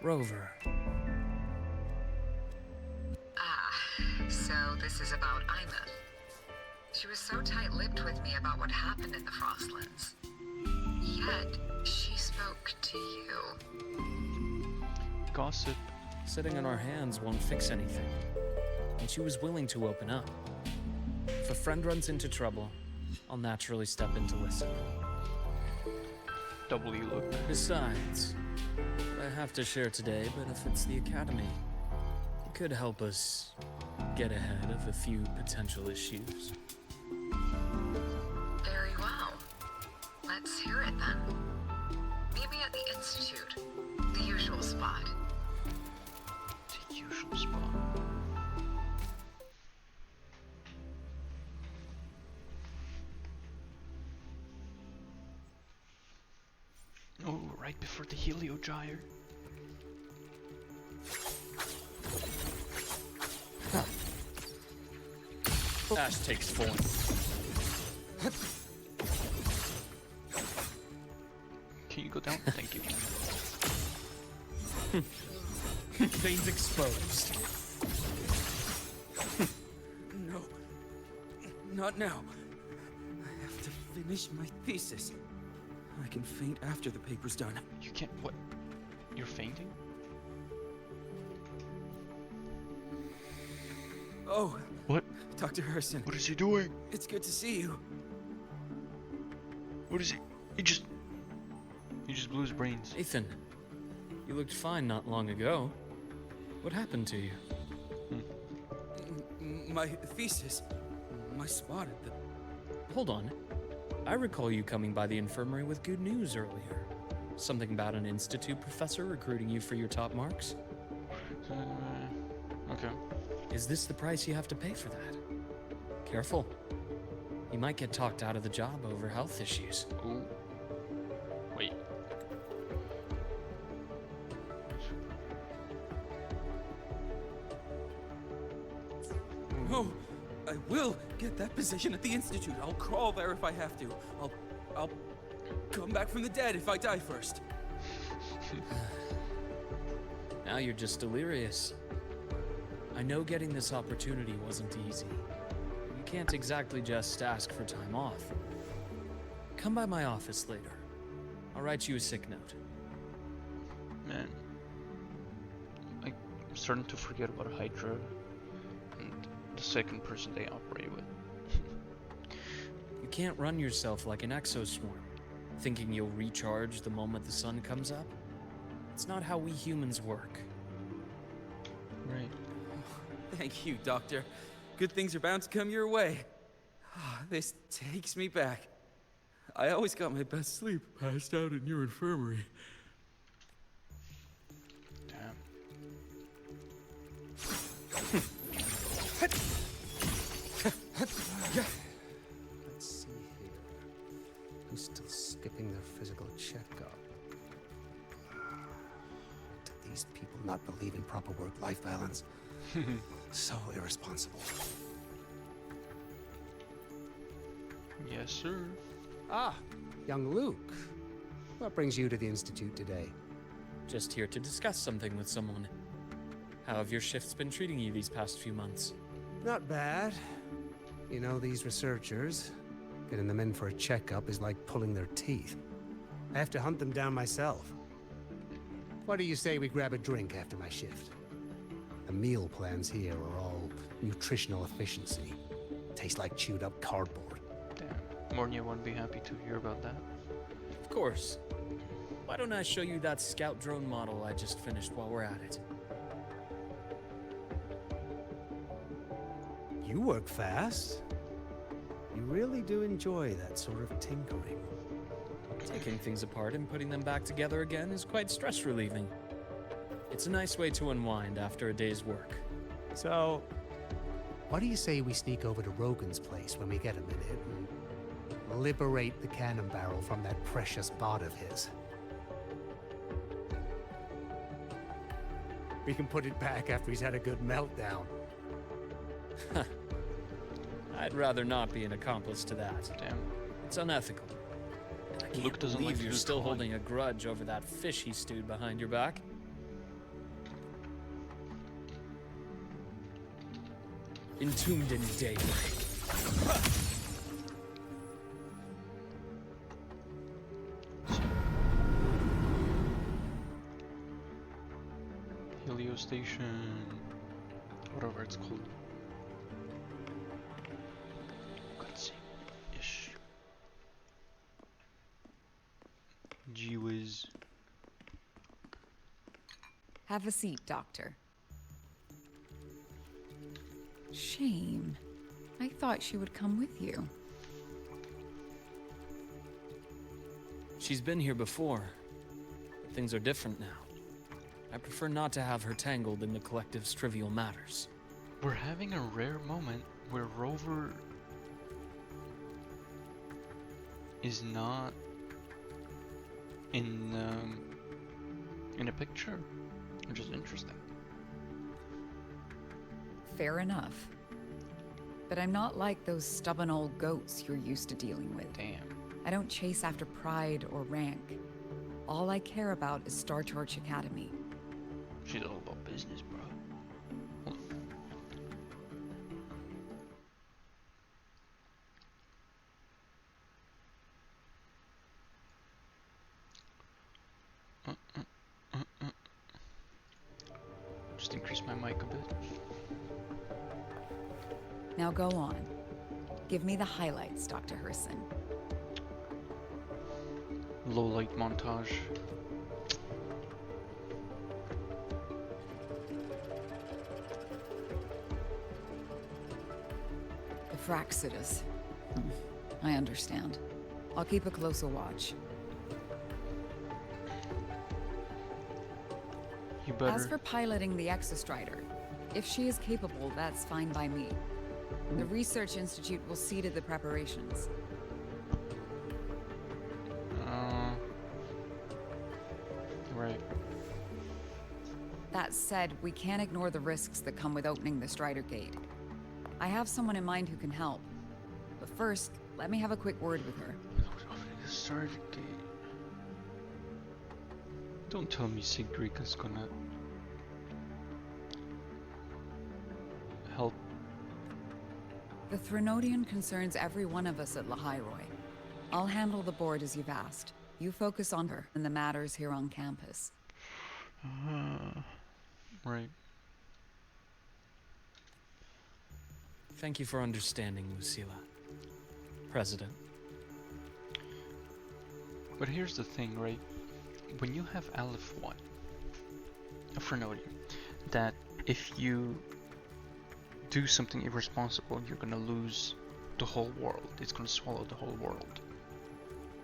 Rover. So this is about Ima. She was so tight-lipped with me about what happened in the Frostlands. Yet, she spoke to you. Gossip. Sitting on our hands won't fix anything. And she was willing to open up. If a friend runs into trouble, I'll naturally step in to listen. W look. Besides, I have to share today benefits the Academy. It could help us get ahead of a few potential issues. Very well. Let's hear it then. Meet me at the Institute. The usual spot. The usual spot. Oh, right before the Heliogyre. Ash takes form. Can you go down? Thank you. Veins exposed. No. Not now. I have to finish my thesis. I can faint after the paper's done. You can't. What? You're fainting? Oh, What? Dr. Herson. What is he doing? It's good to see you. What is he? He just blew his brains. Ethan, you looked fine not long ago. What happened to you? My thesis. My spot at the... Hold on. I recall you coming by the infirmary with good news earlier. Something about an institute professor recruiting you for your top marks? Okay. Is this the price you have to pay for that? Careful. You might get talked out of the job over health issues. Ooh. Wait. Oh, I will get that position at the Institute. I'll crawl there if I have to. I'll come back from the dead if I die first. Now you're just delirious. I know getting this opportunity wasn't easy. You can't exactly just ask for time off. Come by my office later. I'll write you a sick note. Man. I'm starting to forget about Hydra and the second person they operate with. You can't run yourself like an exoswarm, thinking you'll recharge the moment the sun comes up. It's not how we humans work. Right. Thank you, Doctor. Good things are bound to come your way. This takes me back. I always got my best sleep passed out in your infirmary. Damn. Let's see here. Who's still skipping their physical checkup? Do these people not believe in proper work-life balance? So irresponsible. Yes, sir. Ah, young Luke. What brings you to the Institute today? Just here to discuss something with someone. How have your shifts been treating you these past few months? Not bad. You know, these researchers, getting them in for a checkup is like pulling their teeth. I have to hunt them down myself. What do you say we grab a drink after my shift? The meal plans here are all nutritional efficiency. Taste like chewed up cardboard. Damn, Mornia won't be happy to hear about that. Of course. Why don't I show you that scout drone model I just finished while we're at it? You work fast. You really do enjoy that sort of tinkering. Taking things apart and putting them back together again is quite stress relieving. It's a nice way to unwind after a day's work. So, what do you say we sneak over to Rogan's place when we get a minute and liberate the cannon barrel from that precious bot of his? We can put it back after he's had a good meltdown. I'd rather not be an accomplice to that. Damn. It's unethical. And I can't Luke doesn't believe like you're Luke still calling. holding a grudge over that fish he stewed behind your back. Entombed in daybreak. Helio Station, whatever it's called. Cutscene-ish. Gee whiz. Have a seat, Doctor. Shame. I thought she would come with you. She's been here before, but things are different now. I prefer not to have her tangled in the collective's trivial matters. We're having a rare moment where Rover is not in a picture, which is interesting. Fair enough. But I'm not like those stubborn old goats you're used to dealing with. Damn. I don't chase after pride or rank. All I care about is Star Torch Academy. She's all about business, bro. Just increase my mic a bit. Now go on. Give me the highlights, Dr. Herson. Low light montage. The Fraxidus. I understand. I'll keep a closer watch. You better. As for piloting the Exostrider, if she is capable, that's fine by me. The Research Institute will see to the preparations. Right. That said, we can't ignore the risks that come with opening the Strider Gate. I have someone in mind who can help. But first, let me have a quick word with her. The Strider Gate. Don't tell me Sigrid is gonna help. The Threnodian concerns every one of us at Lahairoi. I'll handle the board as you've asked. You focus on her and the matters here on campus. Right. Thank you for understanding, Lucilla. President. But here's the thing, right? When you have Aleph 1, a Threnodian, that if you do something irresponsible, you're gonna lose the whole world. It's gonna swallow the whole world.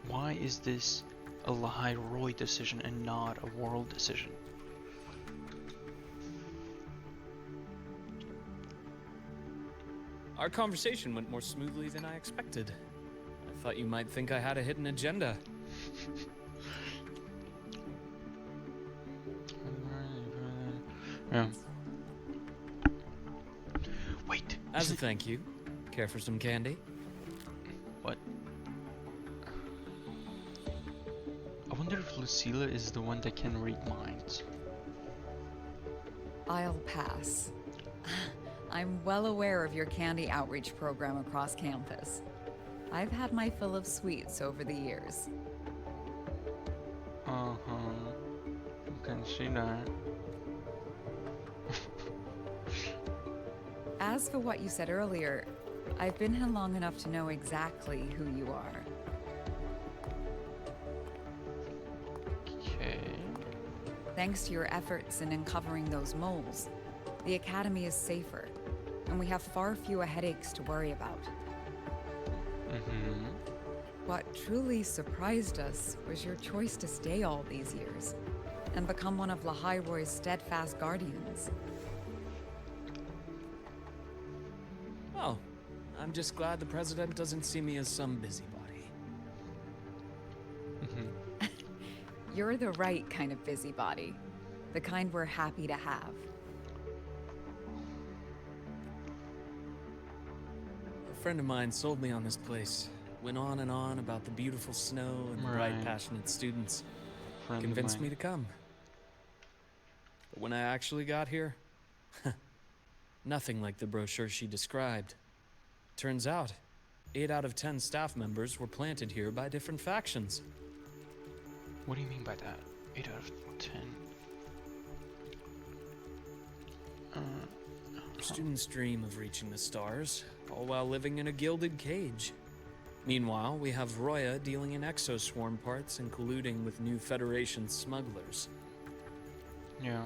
Why is this a Lahairoi decision and not a world decision? Our conversation went more smoothly than I expected. I thought you might think I had a hidden agenda. Yeah. Wait. As a thank you, care for some candy? What? I wonder if Lucilla is the one that can read minds. I'll pass. I'm well aware of your candy outreach program across campus. I've had my fill of sweets over the years. You can see that. As for what you said earlier, I've been here long enough to know exactly who you are. Okay. Thanks to your efforts in uncovering those moles, the Academy is safer, and we have far fewer headaches to worry about. What truly surprised us was your choice to stay all these years, and become one of Lahiroy's steadfast guardians. Oh, I'm just glad the President doesn't see me as some busybody. You're the right kind of busybody. The kind we're happy to have. A friend of mine sold me on this place. Went on and on about the beautiful snow and the bright, passionate students. Convinced me to come. But when I actually got here, nothing like the brochure she described. Turns out, 8 out of 10 staff members were planted here by different factions. What do you mean by that? 8 out of 10? Students dream of reaching the stars, all while living in a gilded cage. Meanwhile, we have Roya dealing in exoswarm parts and colluding with new Federation smugglers. Yeah.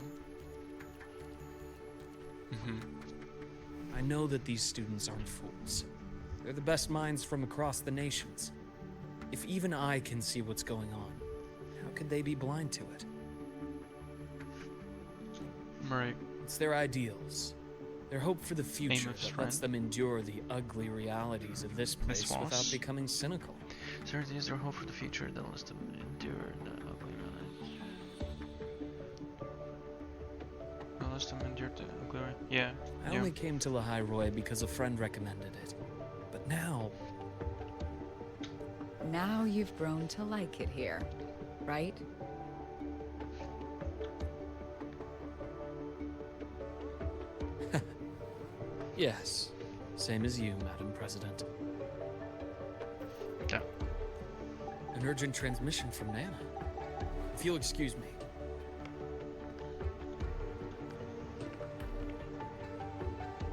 I know that these students aren't fools. They're the best minds from across the nations. If even I can see what's going on, how could they be blind to it? Right. It's their ideals, their hope for the future that lets them endure the ugly realities of this place without becoming cynical. Certainly is their hope for the future that lets them endure the ugly realities. That lets them endure the ugly realities. Yeah. I only came to Lahiroy because a friend recommended it. But now... Now you've grown to like it here, right? Yes. Same as you, Madam President. Yeah. An urgent transmission from Nana. If you'll excuse me.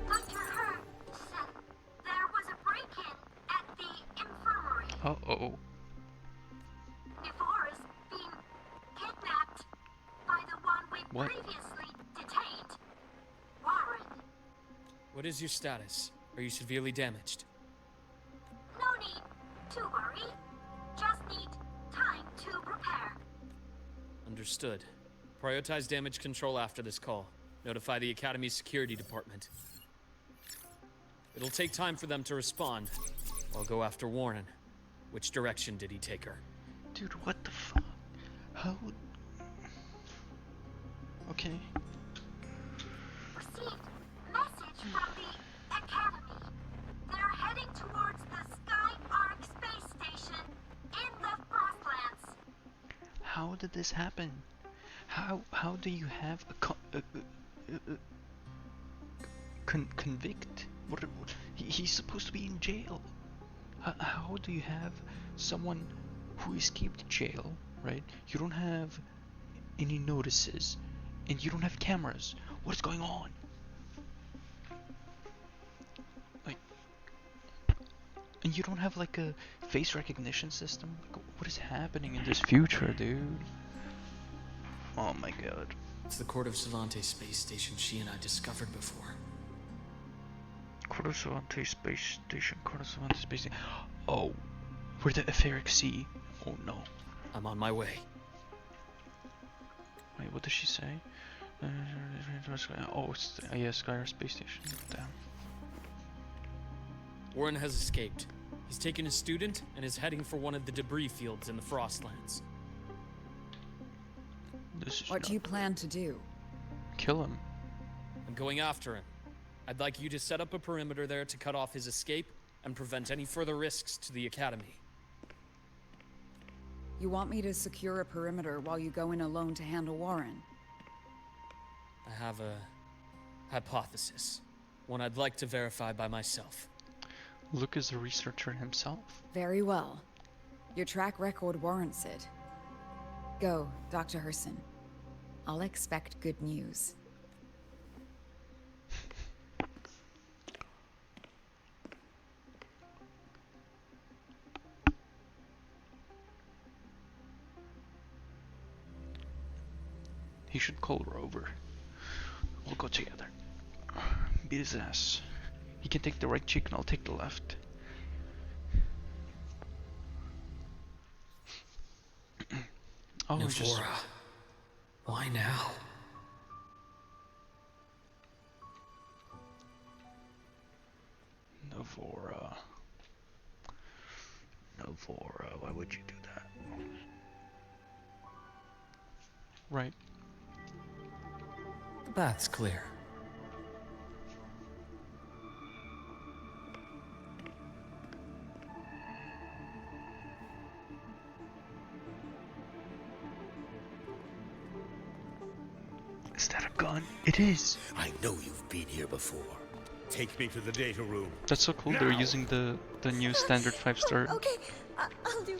Dr. Hurd, there was a break-in at the infirmary. Uh-oh. Ivor is being kidnapped by the one we previously detained, Warren. What is your status? Are you severely damaged? No need to worry. Just need time to prepare. Understood. Prioritize damage control after this call. Notify the Academy's security department. It'll take time for them to respond. I'll go after Warren. Which direction did he take her? Dude, what the fuck? How? Okay. Received message from the Academy. They're heading towards the Sky Arc space station in the Frostlands. How did this happen? How do you have a convict? What? He's supposed to be in jail. How do you have someone who escaped jail, right? You don't have any notices, and you don't have cameras. What is going on? Like, and you don't have like a face recognition system. Like, what is happening in this future, dude? Oh my god. It's the Court of Savante space station she and I discovered before. Court of Savante space station. Court of Savante space station. Oh, we're the Etheric Sea. Oh no. I'm on my way. Wait, what does she say? Oh, it's the Skyr space station. Damn. Warren has escaped. He's taken a student and is heading for one of the debris fields in the Frostlands. What do you plan to do? Kill him. I'm going after him. I'd like you to set up a perimeter there to cut off his escape and prevent any further risks to the Academy. You want me to secure a perimeter while you go in alone to handle Warren? I have a hypothesis. one I'd like to verify by myself. Luke is a researcher himself. Very well. Your track record warrants it. Go, Dr. Herson. I'll expect good news. He should call Rover. We'll go together. Beat his ass. He can take the right cheek and I'll take the left. Oh, Novora. just... Why now? Novora. Novora, why would you do that? Right. The path's clear. Is that a gun? It is! I know you've been here before. Take me to the data room. That's so cool, they're using the new standard 5-star. Okay, I'll do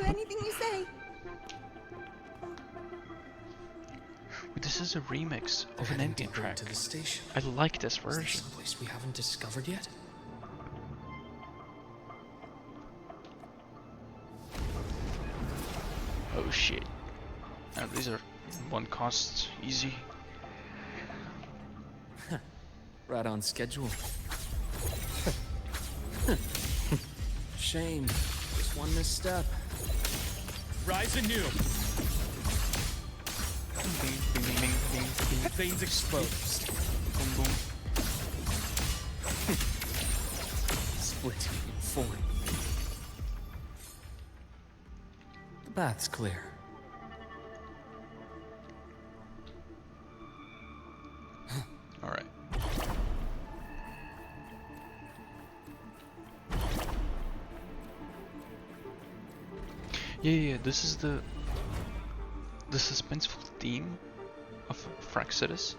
anything you say. This is a remix They're of an heading ambient deeper track. into the station. I like this Is there version. someplace we haven't discovered yet? Oh shit. These are one costs, easy. Right on schedule. Shame. Just one misstep. Rise anew. Veins exposed. Boom boom. Split in four. The path's clear. Alright. Yeah, this is the suspenseful theme of Fraxitus.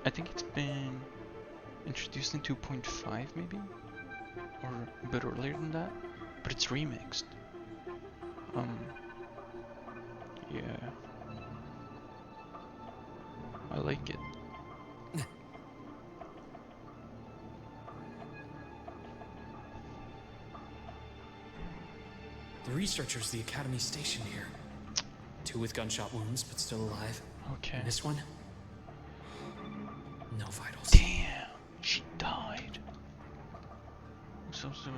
I think it's been introduced in 2.5 maybe? Or a bit earlier than that? But it's remixed. Yeah. I like it. The researchers, the Academy station here. 2 with gunshot wounds, but still alive. Okay. And this one? No vitals. Damn, she died. I'm supposed to,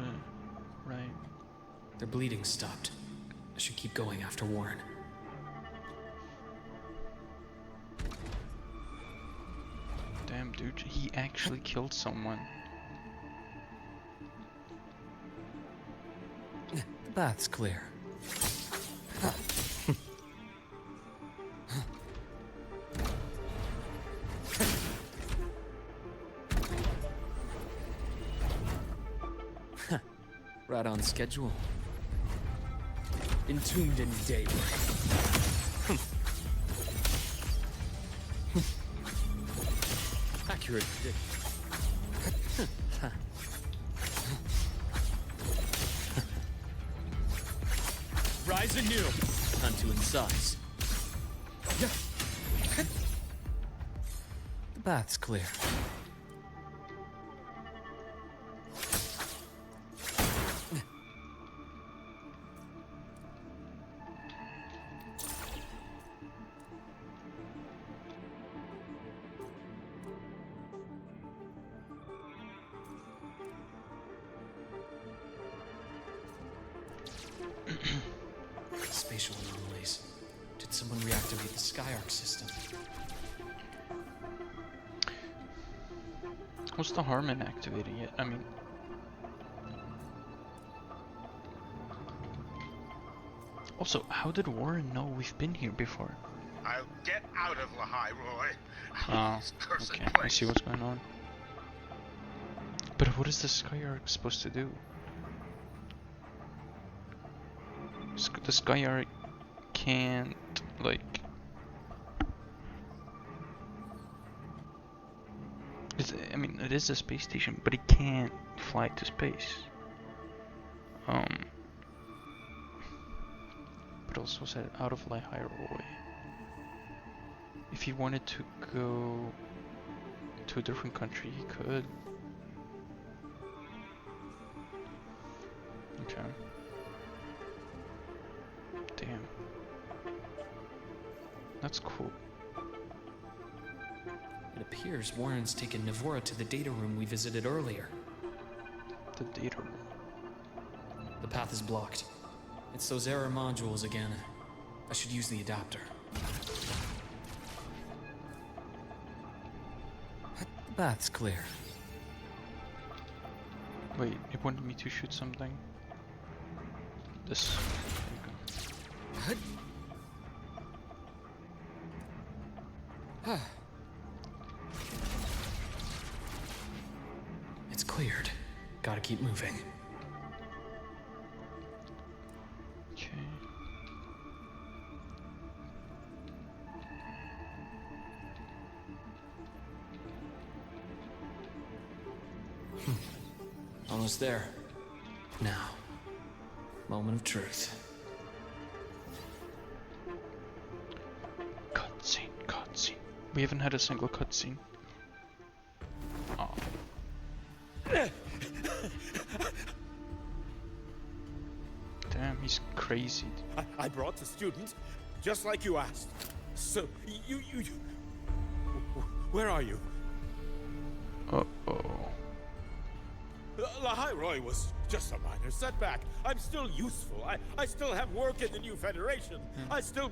right? Their bleeding stopped. I should keep going after Warren. Damn, dude, he actually killed someone. The path's clear. Right on schedule. Entombed in daybreak. Accurate prediction. Rise anew. Unto in size. The path's clear. Spatial anomalies. Did someone reactivate the Skyarc system? What's the harm in activating it? I mean... Also, how did Warren know we've been here before? I'll get out of Lahai Roy. Oh, This cursed okay, I see place. what's going on. But what is the Skyarc supposed to do? The Skyarc can't, like... I mean, it is a space station, but it can't fly to space. But also said out of Lehigh Roy. If he wanted to go to a different country, he could. Okay. Damn. That's cool. It appears Warren's taken Navora to the data room we visited earlier. The data room. The path is blocked. It's those error modules again. I should use the adapter. The path's clear. Wait, you wanted me to shoot something? This. It's cleared. Gotta keep moving. Okay. Almost there. Now, moment of truth. Cutscene, cutscene. We haven't had a single cutscene. Oh. Damn, he's crazy. I brought the student, just like you asked. So, you... Where are you? Uh-oh. Lehigh Roy was just a minor setback. I'm still useful. I still have work in the new Federation. I still...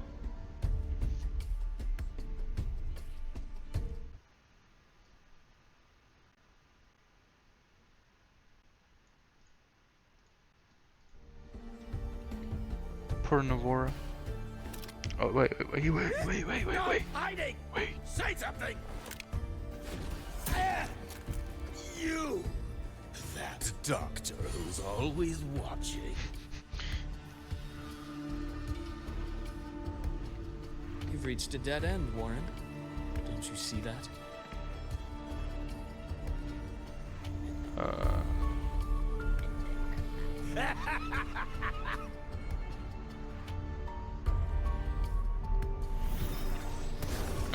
Poor Navora. Oh, wait. Hiding! Wait. Say something! You! That doctor who's always watching. You've reached a dead end, Warren. Don't you see that?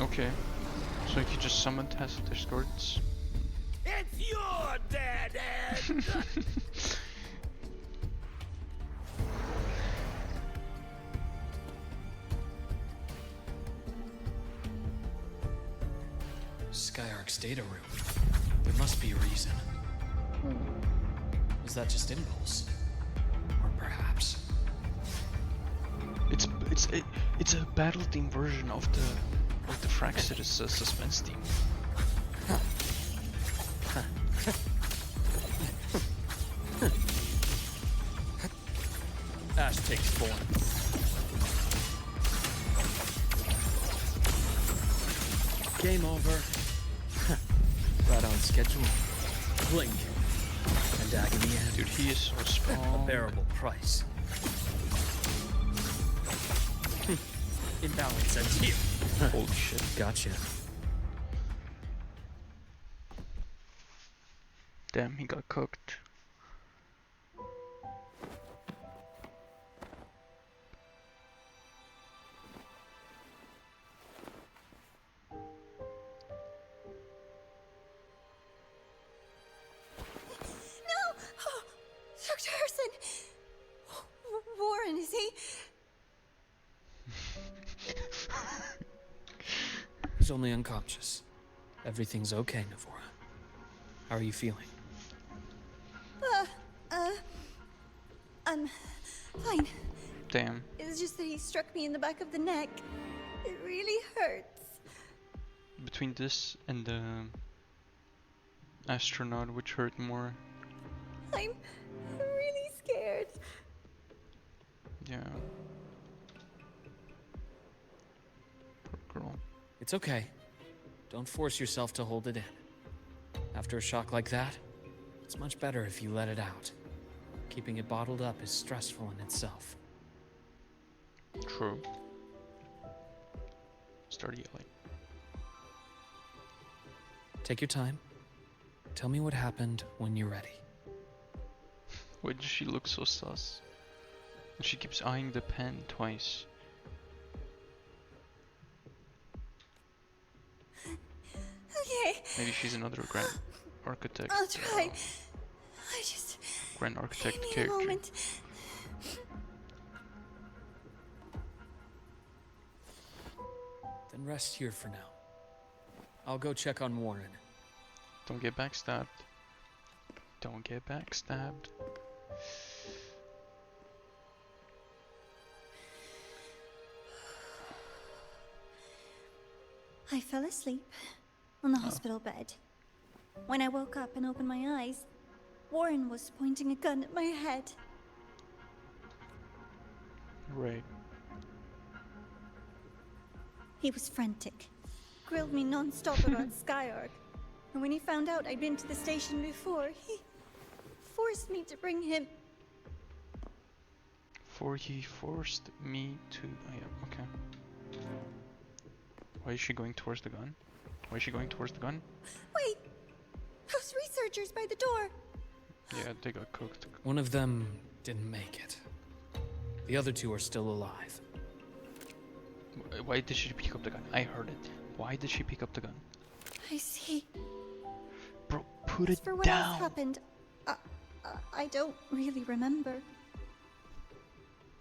Okay. So you just summon test escorts. It's your dead end! Skyark's data room. There must be a reason. Was that just impulse? Or perhaps... It's a battle team version of the Fraxis suspense team. Ash takes form. Game over. Right on schedule. Blink. And agony end. Dude, he is so strong. A bearable price. Imbalance ends here. Holy shit. Gotcha. Damn, he got cooked. Dr. Harrison! Warren, is he? He's only unconscious. Everything's okay, Navora. How are you feeling? I'm fine. Damn. It's just that he struck me in the back of the neck. It really hurts. Between this and the astronaut, which hurt more? I'm really scared. Yeah. Poor girl. It's okay. Don't force yourself to hold it in. After a shock like that, it's much better if you let it out. Keeping it bottled up is stressful in itself. True. Start yelling. Take your time. tell me what happened when you're ready. Why does she look so sus? And she keeps eyeing the pen twice. Okay. Maybe she's another Grand Architect. I'll try. I just Grand Architect need a character. moment. Then rest here for now. I'll go check on Warren. Don't get backstabbed. Don't get backstabbed. I fell asleep on the hospital bed. When I woke up and opened my eyes, Warren was pointing a gun at my head. Right. He was frantic, grilled me non-stop about Skyark, and when he found out I'd been to the station before, he forced me to bring him. He forced me to... Oh, yeah, okay. Why is she going towards the gun? Why is she going towards the gun? Wait! Those researchers by the door! Yeah, they got cooked. One of them didn't make it. The other two are still alive. Why did she pick up the gun? I heard it. Why did she pick up the gun? I see. Bro, put As it for what else down! happened, I don't really remember.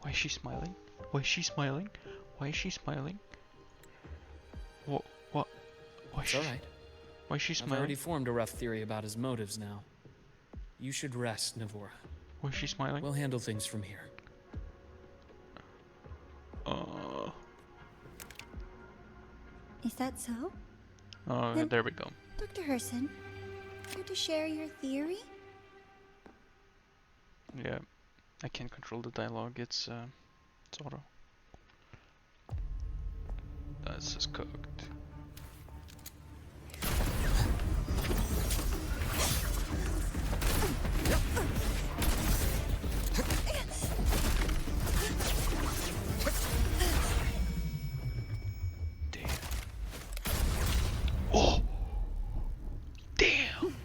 Why is she smiling? Why is she smiling? Why is she smiling? What? Why is It's she... alright. Why is she I've smiling? already formed a rough theory about his motives now. You should rest, Navora. Why is she smiling? We'll handle things from here. Is that so? Oh, Then- there we go. Dr. Herson, care to share your theory? Yeah, I can't control the dialogue. It's auto. This is cooked. Damn. Oh! Damn!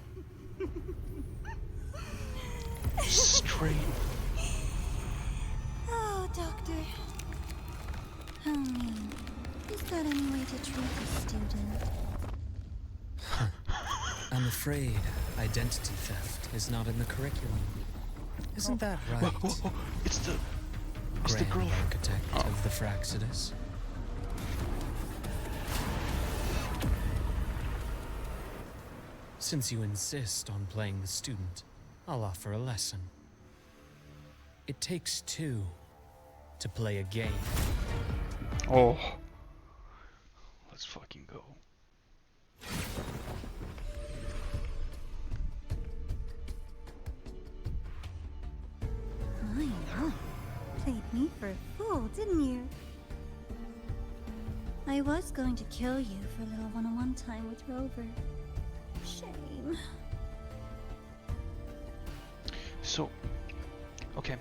Straight. Oh, Doctor. I mean, is that any way to treat a student? I'm afraid identity theft is not in the curriculum. Isn't that right? Whoa. It's the Grand girl. Architect of the Fraxidus. Since you insist on playing the student, I'll offer a lesson. It takes two to play a game. Oh. Let's fucking go. I know. Played me for a fool, didn't you? I was going to kill you for a little one-on-one time with Rover. Shame. So, okay,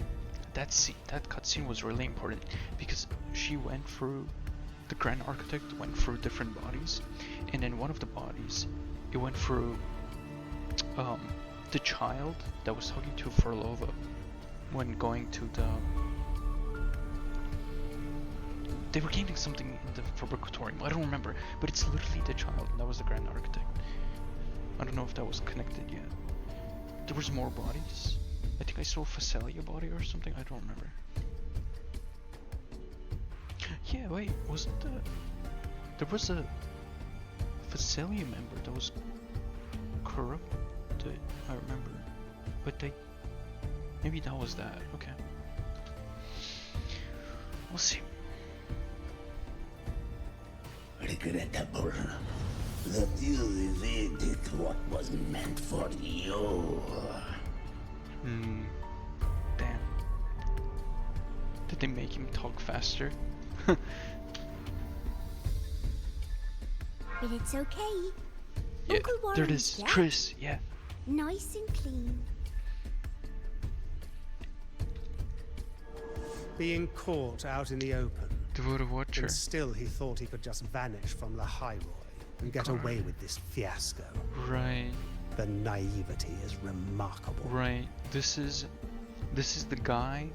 that cutscene was really important because she went through, the Grand Architect went through different bodies, and in one of the bodies, it went through the child that was talking to Furlova when going to the... They were gaining something in the fabricatorium, I don't remember, but it's literally the child, and that was the Grand Architect. I don't know if that was connected yet. There was more bodies. I think I saw a Phacelia body or something, I don't remember. Yeah, wait, wasn't that... There was a Phacelia member that was corrupted, I remember. But they... Maybe that was that, okay. We'll see. Regrettable that you evaded what was meant for you. Damn. Did they make him talk faster? But it's okay. Yeah, Uncle there it Warren's is. dead. Triss, yeah. Nice and clean. Being caught out in the open. Devoted watcher. And still he thought he could just vanish from the High Roy and get away with this fiasco. Right. The naivety is remarkable. Right. This is the guy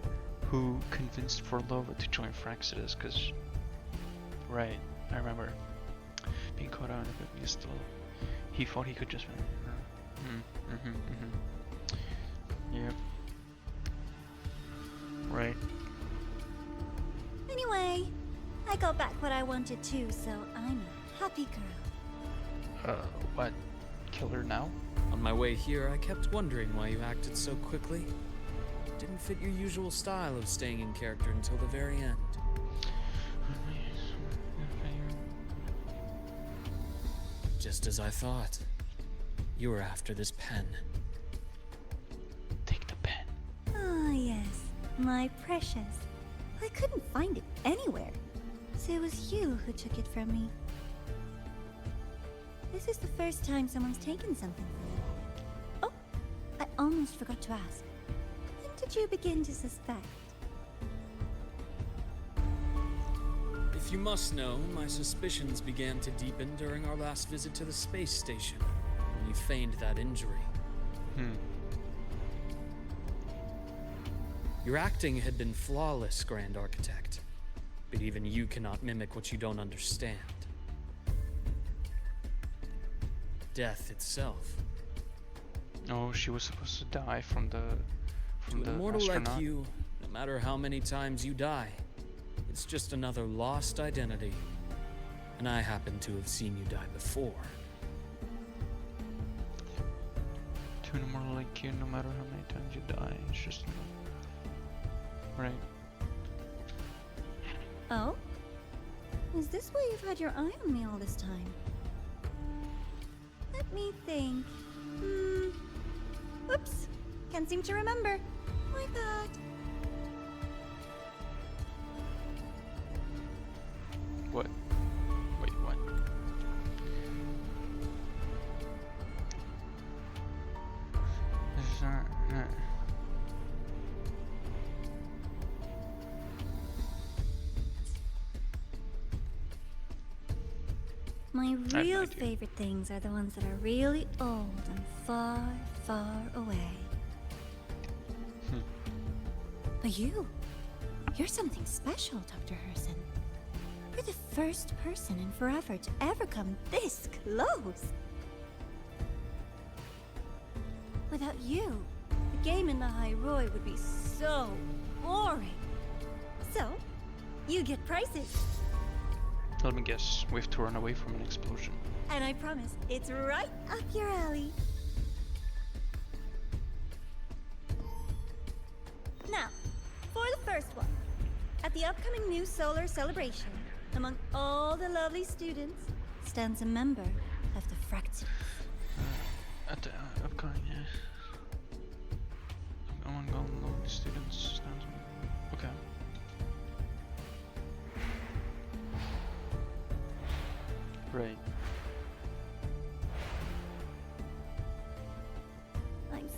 who convinced Forlova to join Fraxidus, because... Right, I remember. Being caught out of it, he thought he could just... Yep. Right. Anyway, I got back what I wanted too, so I'm a happy girl. What? Kill her now? On my way here, I kept wondering why you acted so quickly. Didn't fit your usual style of staying in character until the very end. Just as I thought. You were after this pen. Take the pen. Ah, yes, my precious. I couldn't find it anywhere, so it was you who took it from me. This is the first time someone's taken something from me. Oh, I almost forgot to ask. When did you begin to suspect? If you must know, my suspicions began to deepen during our last visit to the space station, when you feigned that injury. Your acting had been flawless, Grand Architect. But even you cannot mimic what you don't understand. Death itself. Oh, she was supposed to die from the To an immortal astronaut. like you, no matter how many times you die, it's just another lost identity. And I happen to have seen you die before. To an immortal like you, no matter how many times you die, it's just... Right. Oh? Is this why you've had your eye on me all this time? Let me think. Oops. Can't seem to remember. My bad. What? Wait, what? This is not... My no real idea. favorite things are the ones that are really old and far, far away. But you're something special, Dr. Herson. You're the first person in forever to ever come this close. Without you, the game in the High Roy would be so boring. So, you get prizes. Let me guess, we have to run away from an explosion. And I promise, it's right up your alley. Now, for the first one. At the upcoming new solar celebration, among all the lovely students, stands a member of the Fraxidus. At the upcoming, yeah. Among all the students, stands... Okay. Right. I'm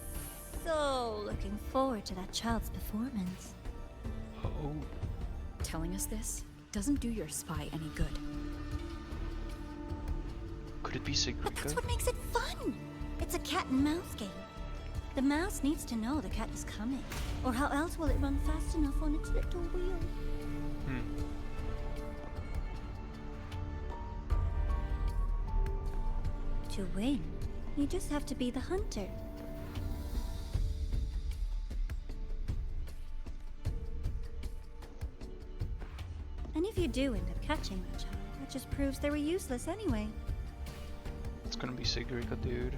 so looking forward to that child's performance. Oh. Telling us this doesn't do your spy any good. Could it be But that's Segue? what makes it fun! It's a cat and mouse game. The mouse needs to know the cat is coming, or how else will it run fast enough on its little wheel? To win, you just have to be the hunter. And if you do end up catching that child, that just proves they were useless anyway. It's gonna be Segue, dude.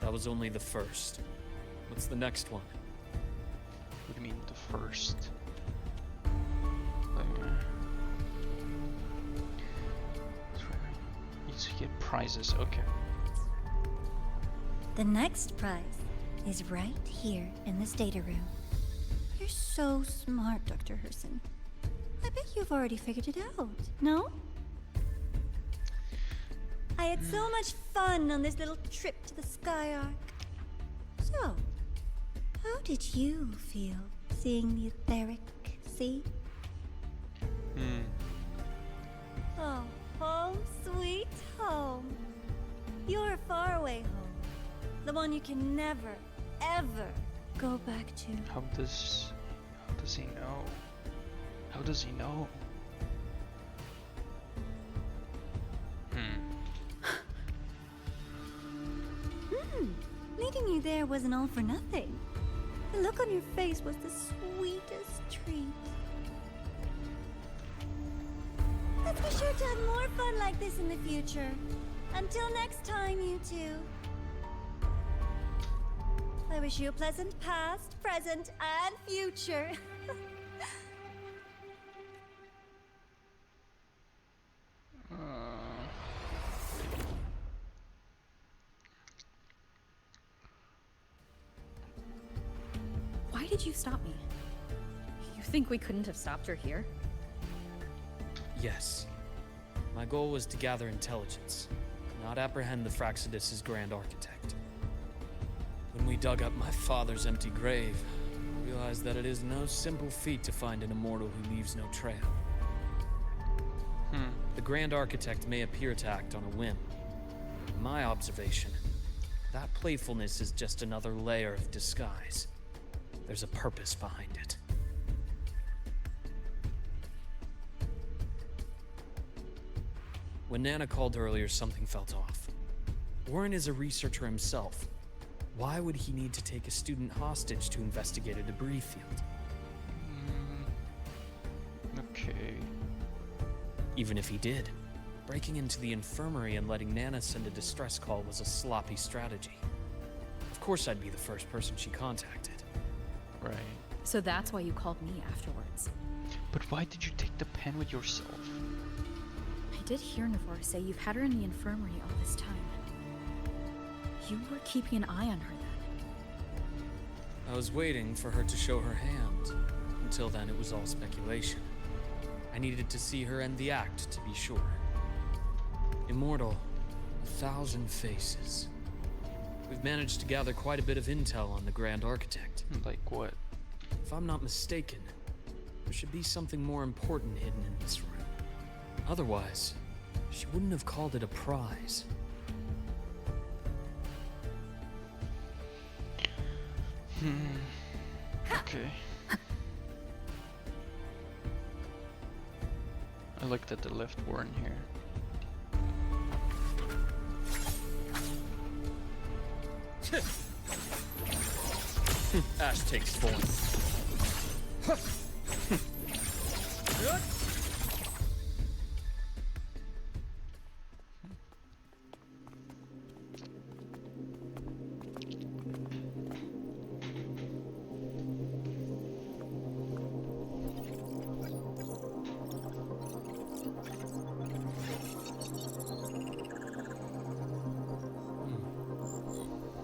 That was only the first. What's the next one? What do you mean, the first? Needs to get prizes, okay. The next prize is right here in this data room. You're so smart, Dr. Herson. I bet you've already figured it out, no? I had so much fun on this little trip to the Sky Arc. So, how did you feel seeing the etheric sea? Oh, home sweet home. Your faraway home. The one you can never, ever go back to. How does he know? How does he know? Meeting you there wasn't all for nothing. The look on your face was the sweetest treat. Let's be sure to have more fun like this in the future. Until next time, you two. I wish you a pleasant past, present, and future. Why did you stop me? You think we couldn't have stopped her here? Yes. My goal was to gather intelligence, not apprehend the Fraxidus' grand architect. When we dug up my father's empty grave, I realized that it is no simple feat to find an immortal who leaves no trail. The grand architect may appear to act on a whim. In my observation, that playfulness is just another layer of disguise. There's a purpose behind it. When Nana called earlier, something felt off. Warren is a researcher himself. Why would he need to take a student hostage to investigate a debris field? Okay. Even if he did, breaking into the infirmary and letting Nana send a distress call was a sloppy strategy. Of course I'd be the first person she contacted. Right. So that's why you called me afterwards. But why did you take the pen with yourself? I did hear Navarre say you've had her in the infirmary all this time. You were keeping an eye on her then. I was waiting for her to show her hand. Until then, it was all speculation. I needed to see her end the act to be sure. Immortal, 1,000 faces. We've managed to gather quite a bit of intel on the Grand Architect. Like what? If I'm not mistaken, there should be something more important hidden in this room. Otherwise, she wouldn't have called it a prize. Okay. I like that they left Warren here. Ash takes form.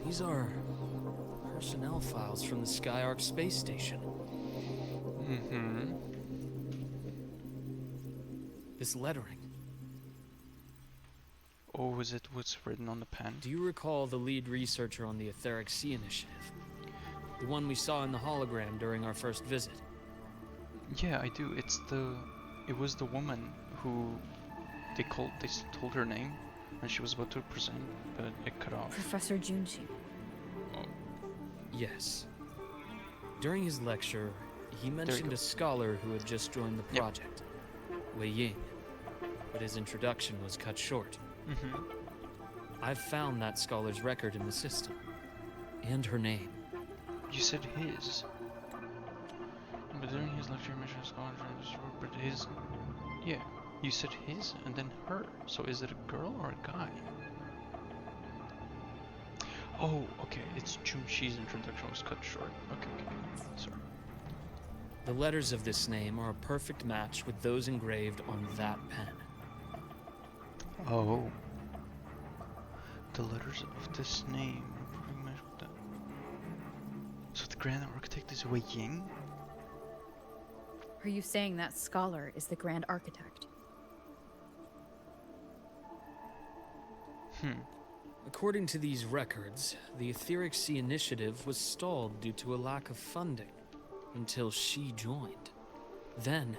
These are personnel files from the Skyark space station. This lettering. Oh, is it what's written on the pen? Do you recall the lead researcher on the Etheric Sea Initiative? The one we saw in the hologram during our first visit? Yeah, I do. It was the woman who they told her name and she was about to present, but it cut off. Professor Junshi. Yes. During his lecture, he mentioned a scholar who had just joined the project, Wei Ying, but his introduction was cut short. I've found that scholar's record in the system, and her name. You said his. But during his lecture, he mentioned a scholar, but his. Yeah, you said his and then her. So is it a girl or a guy? Oh, okay. It's Junshi's introduction was cut short. Okay. Sorry. The letters of this name are a perfect match with those engraved on that pen. Oh. The letters of this name are perfect match with that. So the Grand Architect is Wei Ying? Are you saying that scholar is the Grand Architect? According to these records, the Etheric Sea Initiative was stalled due to a lack of funding until she joined. Then,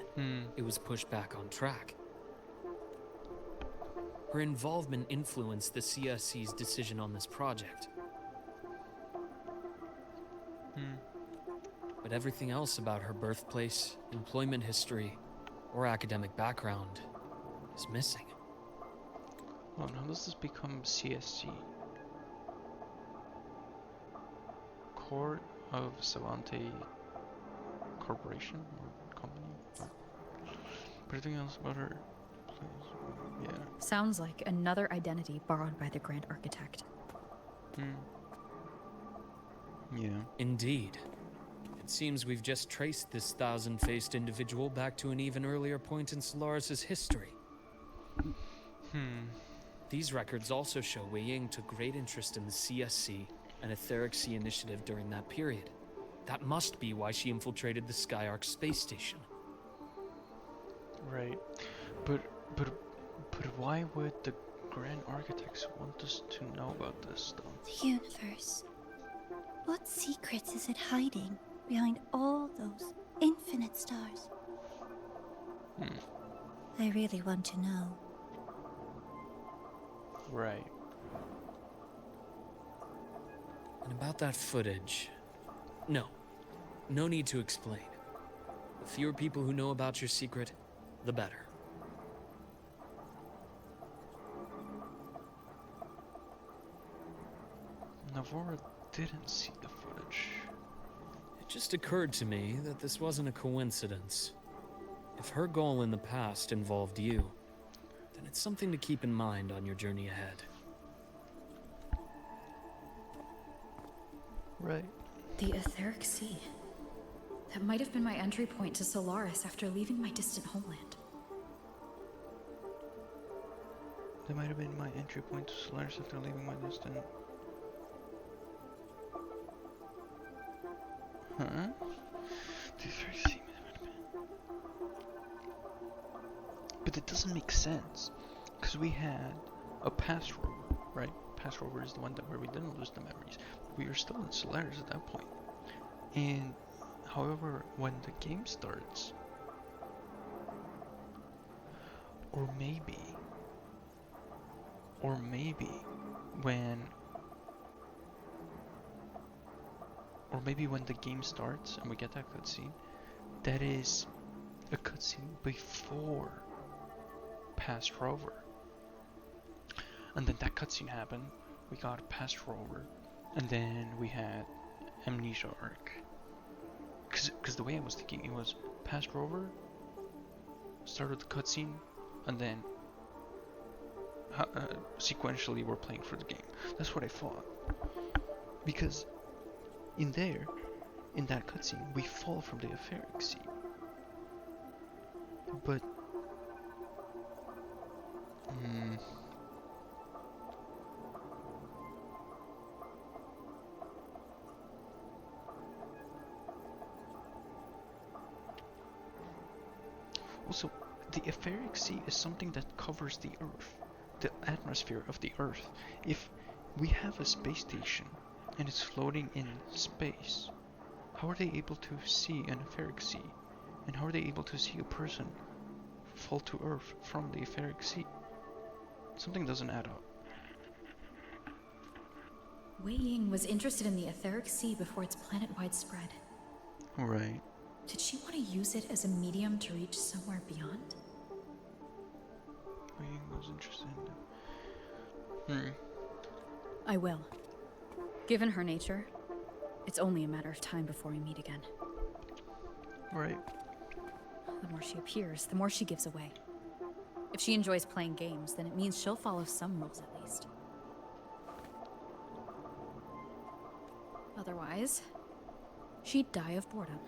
it was pushed back on track. Her involvement influenced the CSC's decision on this project. But everything else about her birthplace, employment history, or academic background is missing. Well, how does this become CSC? Court of Savante Corporation or company? But everything else about her, yeah. Sounds like another identity borrowed by the Grand Architect. Yeah. Indeed. It seems we've just traced this thousand-faced individual back to an even earlier point in Solaris' history. These records also show Wei Ying took great interest in the CSC and Etheric Sea initiative during that period. That must be why she infiltrated the Skyark space station. Right. But why would the Grand Architects want us to know about this, though? The universe. What secrets is it hiding behind all those infinite stars? I really want to know. Right. And about that footage... No need to explain. The fewer people who know about your secret, the better. Navora didn't see the footage. It just occurred to me that this wasn't a coincidence. If her goal in the past involved you, then it's something to keep in mind on your journey ahead. Right. The Etheric Sea. That might have been my entry point to Solaris after leaving my distant homeland. That might have been my entry point to Solaris after leaving my distant... Huh? The Etheric Sea might have been... But it doesn't make sense. Because we had a past rover, right? Past rover is the one where we didn't lose the memories. We were still in Solaris at that point. And however, when the game starts, or maybe when the game starts and we get that cutscene, that is a cutscene before past rover. And then that cutscene happened, we got past rover, and then we had Amnesia arc. Because the way I was thinking, it was past rover, start with the cutscene, and then sequentially we're playing for the game. That's what I thought. Because in that cutscene, we fall from the Etheric Sea. But also, the Etheric Sea is something that covers the Earth, the atmosphere of the Earth. If we have a space station and it's floating in space, how are they able to see an Etheric Sea? And how are they able to see a person fall to Earth from the Etheric Sea? Something doesn't add up. Wei Ying was interested in the Etheric Sea before its planet-wide spread. Right. Did she want to use it as a medium to reach somewhere beyond? Wei Ying was interested in... I will. Given her nature, it's only a matter of time before we meet again. Right. The more she appears, the more she gives away. If she enjoys playing games, then it means she'll follow some rules at least. Otherwise, she'd die of boredom.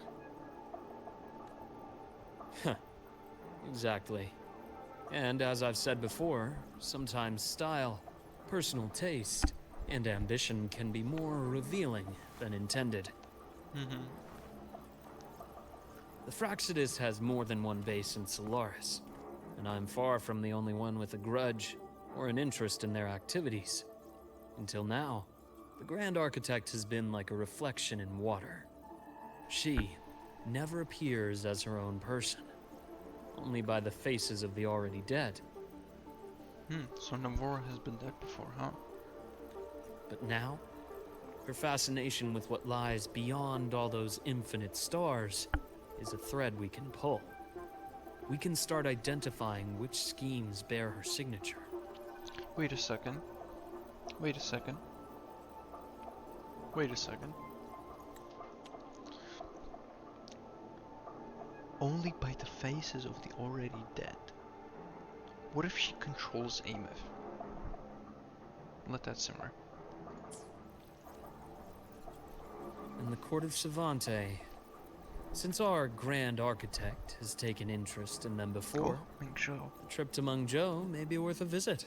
Exactly. And as I've said before, sometimes style, personal taste, and ambition can be more revealing than intended. The Fraxidus has more than one base in Solaris, and I'm far from the only one with a grudge or an interest in their activities. Until now, the Grand Architect has been like a reflection in water. She never appears as her own person, only by the faces of the already dead. So Navora has been dead before, huh? But now, her fascination with what lies beyond all those infinite stars is a thread we can pull. We can start identifying which schemes bear her signature. Wait a second. Wait a second. Wait a second. Only by the faces of the already dead. What if she controls Ameth? Let that simmer. In the court of Savante, since our Grand Architect has taken interest in them before, a trip to Mengzhou may be worth a visit.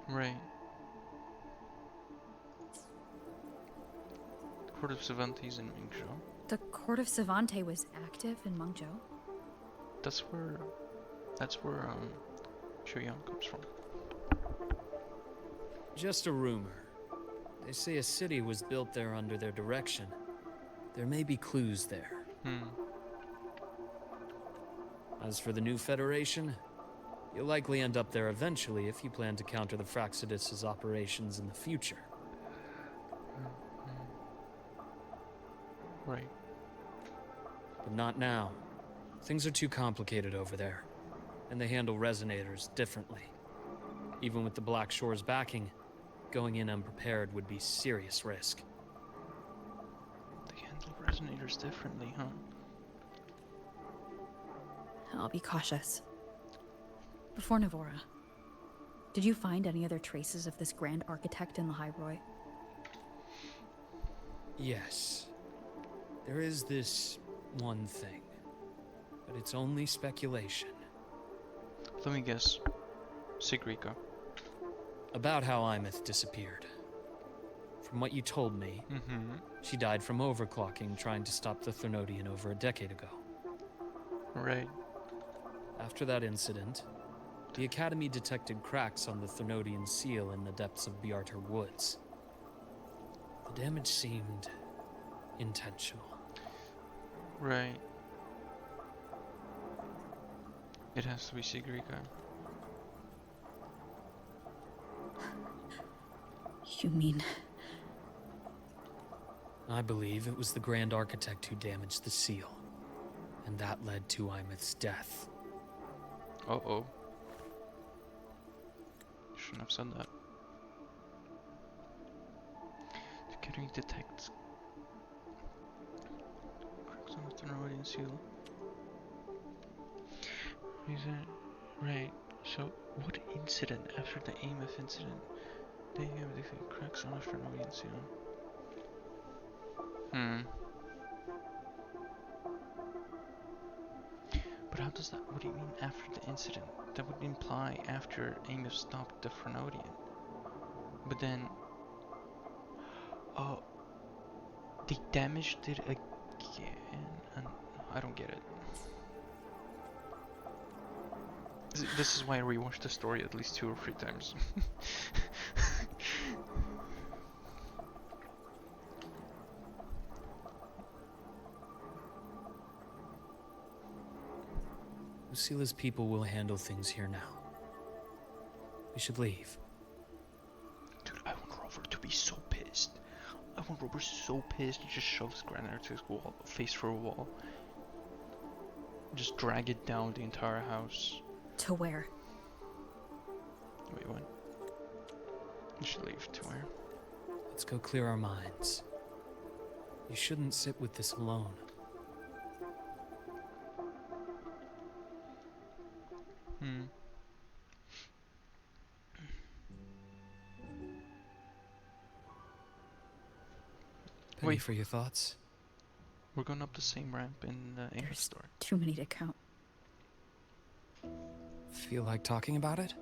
Right. The court of Savantes in Mengzhou. The court of Savante was active in Mengzhou? That's where Shoyang comes from. Just a rumor. They say a city was built there under their direction. There may be clues there. As for the new Federation, you'll likely end up there eventually if you plan to counter the Fraxidus' operations in the future. Right. But not now. Things are too complicated over there, and they handle resonators differently. Even with the Black Shore's backing, going in unprepared would be serious risk. They handle resonators differently, huh? I'll be cautious. Before Navora, did you find any other traces of this Grand Architect in the High Roy? Yes. There is this one thing, but it's only speculation. Let me guess. Sigrika. About how Imeth disappeared. From what you told me, she died from overclocking trying to stop the Threnodian over a decade ago. Right. After that incident, the Academy detected cracks on the Threnodian seal in the depths of Biarter Woods. The damage seemed intentional. Right. It has to be Sigrika. You mean... I believe it was the Grand Architect who damaged the seal, and that led to Imeth's death. Uh-oh. Shouldn't have said that. The Academy detects cracks on the Threnodian seal. Right. So, what incident after the Ameth incident? They have detected cracks on the Threnodian seal. But how does that? What do you mean after the incident? That would imply after Ameth stopped the Threnodian. But then, oh, they damaged it again, and I don't get it. This is why I rewatched the story at least 2 or 3 times. Lucila's people will handle things here now. We should leave. Dude, I want Rover to be so pissed. I want Rover so pissed he just shoves Granite to his wall, face through a wall. Just drag it down the entire house. To where? Wait, what? You should leave to where? Let's go clear our minds. You shouldn't sit with this alone. Penny, for your thoughts? We're going up the same ramp in the Ameth store. Too many to count. Feel like talking about it?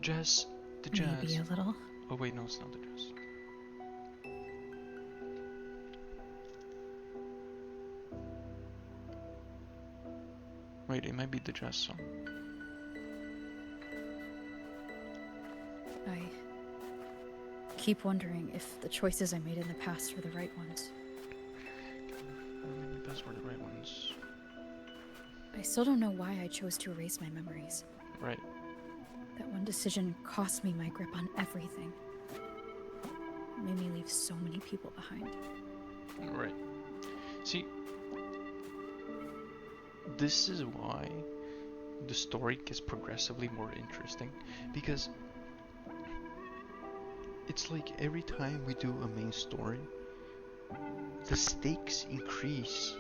Jess, the Jazz. Maybe a little. Oh wait, no, it's not the Jazz. Wait, it might be the Jazz song. I keep wondering if the choices I made in the past were the right ones. those were the right ones. I still don't know why I chose to erase my memories. Right. That one decision cost me my grip on everything. It made me leave so many people behind. Right. See, this is why the story gets progressively more interesting, because it's like every time we do a main story, the stakes increase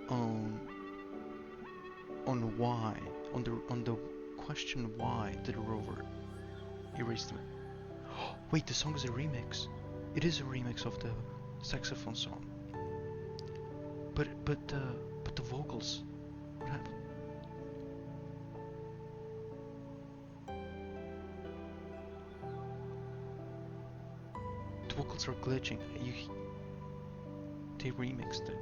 on why, on the question why did the rover erase them. Wait, the song is a remix. It is a remix of the saxophone song. But the vocals, what happened? The vocals are glitching. They remixed it.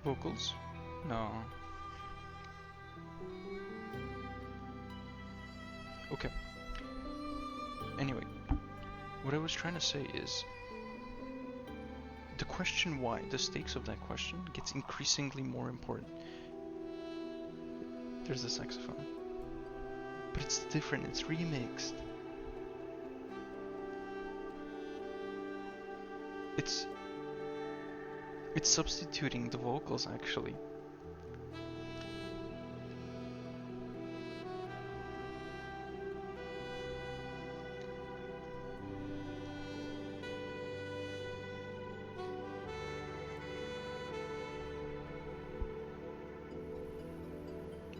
Vocals? No. Okay. Anyway, what I was trying to say is the question why, the stakes of that question gets increasingly more important. There's the saxophone. But it's different, it's remixed. It's substituting the vocals actually.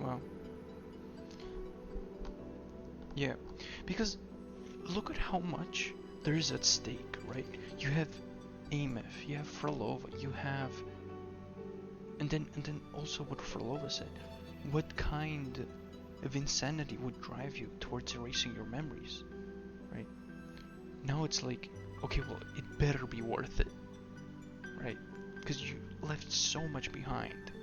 Wow. Yeah, because look at how much there is at stake, right? You have Ameth, you have Frolova, you have, and then also what Frolova said. What kind of insanity would drive you towards erasing your memories, right? Now it's like, okay, well, it better be worth it, right? Because you left so much behind.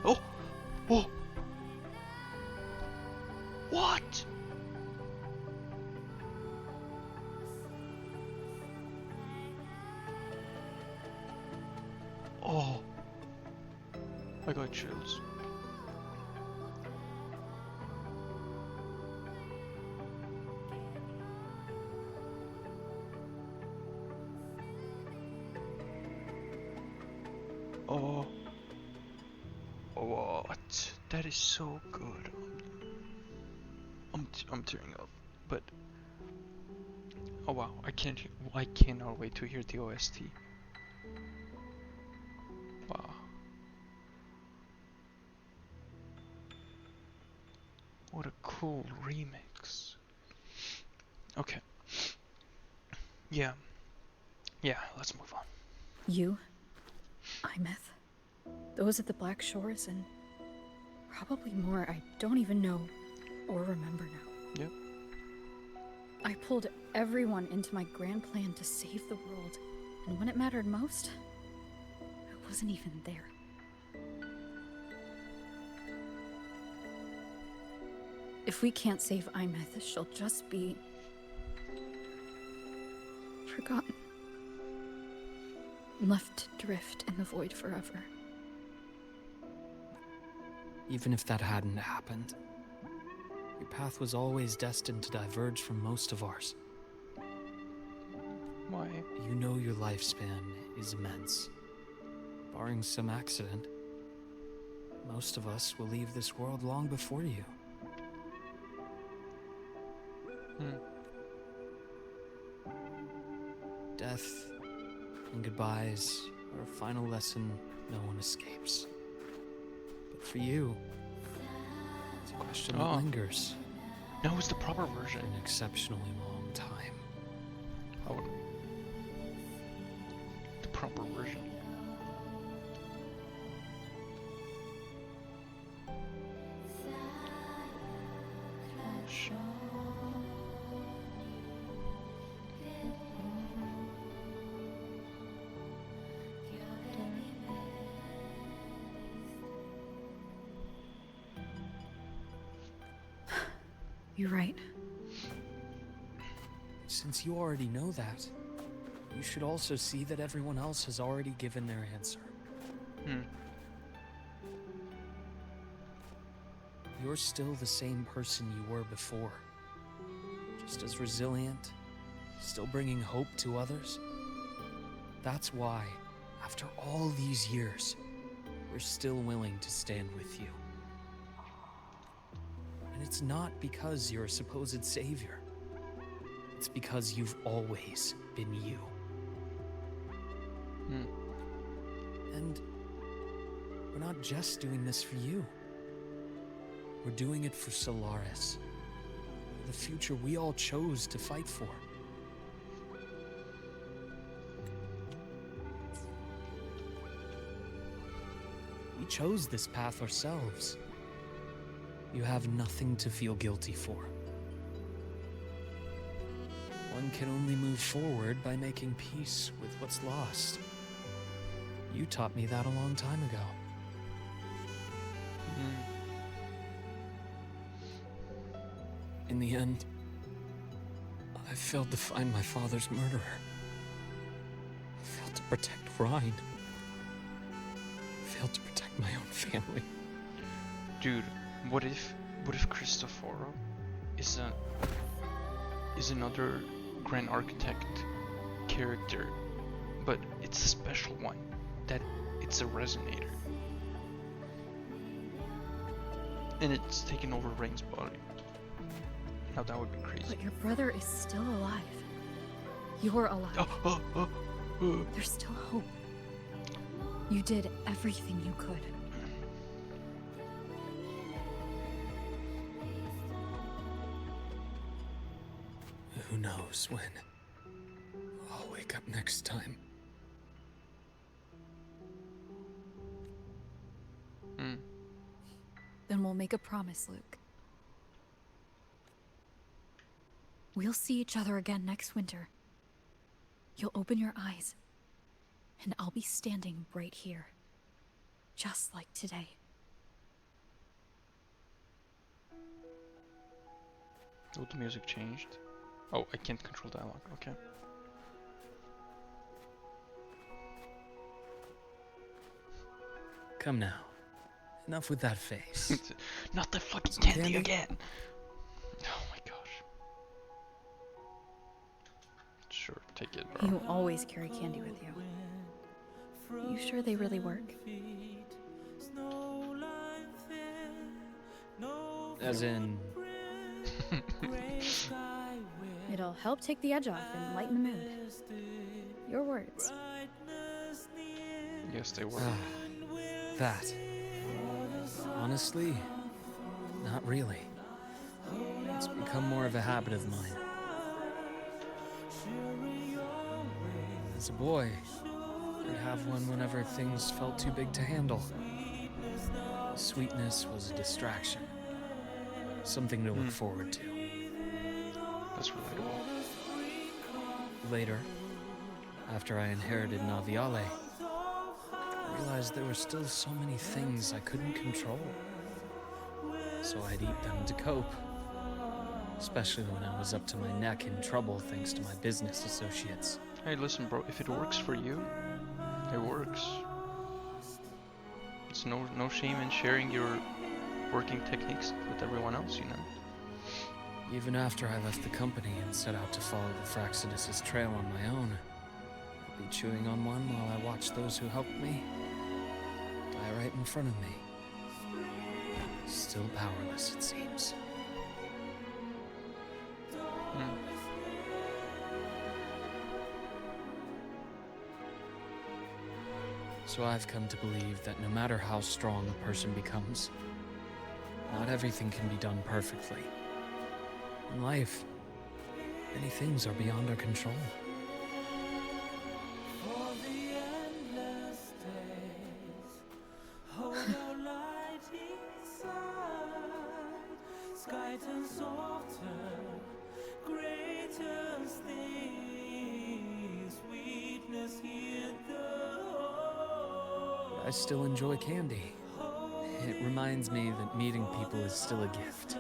Oh! Oh! What? Oh, I got chills. Oh, what? That is so good. I'm tearing up, but oh wow, I cannot wait to hear the OST. Wow. What a cool remix. Okay. Yeah, let's move on. You, Imeth, those at the Black Shores, and probably more I don't even know or remember now. Yep. I pulled everyone into my grand plan to save the world, and when it mattered most, I wasn't even there. If we can't save Imeth, she'll just be forgotten. Left to drift in the void forever. Even if that hadn't happened, your path was always destined to diverge from most of ours. Why? You know your lifespan is immense. Barring some accident, most of us will leave this world long before you. Death and goodbyes are a final lesson no one escapes. But for you, it's a question that lingers. Now is the proper version. For an exceptionally long time. Oh. The proper version. You're right. Since you already know that, you should also see that everyone else has already given their answer. You're still the same person you were before. Just as resilient, still bringing hope to others. That's why, after all these years, we're still willing to stand with you. And it's not because you're a supposed savior. It's because you've always been you. And we're not just doing this for you. We're doing it for Solaris. The future we all chose to fight for. We chose this path ourselves. You have nothing to feel guilty for. One can only move forward by making peace with what's lost. You taught me that a long time ago. In the end, I failed to find my father's murderer. I failed to protect Ryan. I failed to protect my own family. Dude, what if Cristoforo is another Grand Architect character, but it's a special one, that it's a resonator. And it's taken over Rain's body. Now that would be crazy. But your brother is still alive. You're alive. There's still hope. You did everything you could. Who knows when I'll wake up next time. Then we'll make a promise, Luke. We'll see each other again next winter. You'll open your eyes, and I'll be standing right here. Just like today. Oh, the music changed. Oh, I can't control dialogue. Okay. Come now. Enough with that face. Not the fucking candy again! Oh my gosh. Sure, take it, bro. You always carry candy with you. You sure they really work? As in... It'll help take the edge off and lighten the mood. Your words. Yes, they work. That. Honestly, not really. It's become more of a habit of mine. As a boy, I'd have one whenever things felt too big to handle. Sweetness was a distraction. Something to look forward to. That's relatable. Later, after I inherited Naviale, I realized there were still so many things I couldn't control. So I'd eat them to cope. Especially when I was up to my neck in trouble thanks to my business associates. Hey, listen, bro. If it works for you, it works. It's no shame in sharing your working techniques with everyone else, you know. Even after I left the company and set out to follow the Fraxidus' trail on my own, I'd be chewing on one while I watched those who helped me die right in front of me. Still powerless, it seems. So I've come to believe that no matter how strong a person becomes, not everything can be done perfectly. In life, many things are beyond our control. I still enjoy candy. It reminds me that meeting people is still a gift,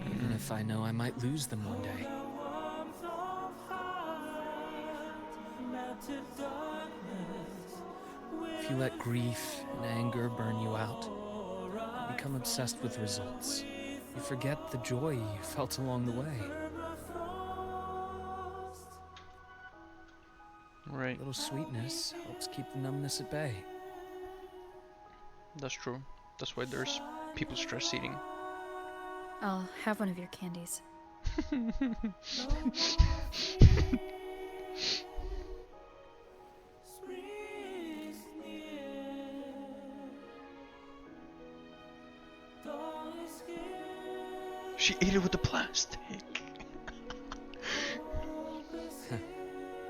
even if if I know I might lose them one day. If you let grief and anger burn you out, you become obsessed with results. You forget the joy you felt along the way. Right. A little sweetness helps keep the numbness at bay. That's true. That's why there's people stress eating. I'll have one of your candies. She ate it with the plastic.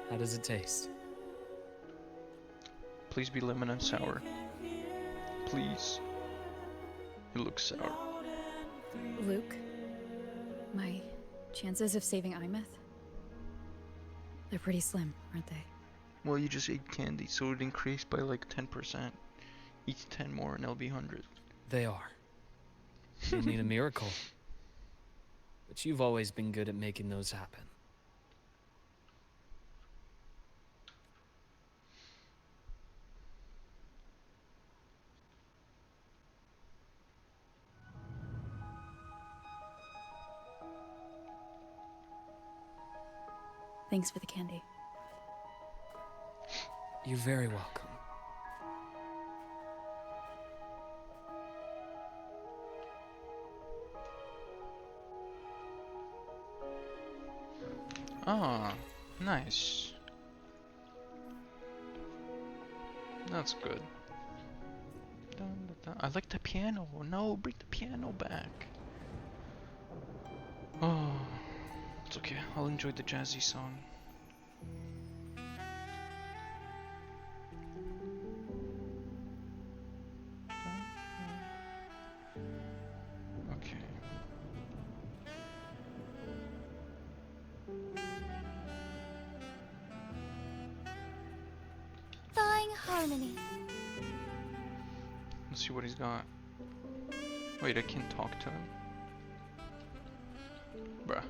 How does it taste? Please be lemon and sour. Please. It looks sour. Luke, my chances of saving Imeth? They're pretty slim, aren't they? Well, you just ate candy, so it increased by like 10%. Eat 10 more and it'll be 100. They are. You'll need a miracle. But you've always been good at making those happen. Thanks for the candy. You're very welcome. Ah, nice. That's good. Dun, dun, dun. I like the piano. No, bring the piano back. Oh, it's okay. I'll enjoy the jazzy song. Okay. Thawing harmony. Let's see what he's got. Wait, I can't talk to him. Bruh.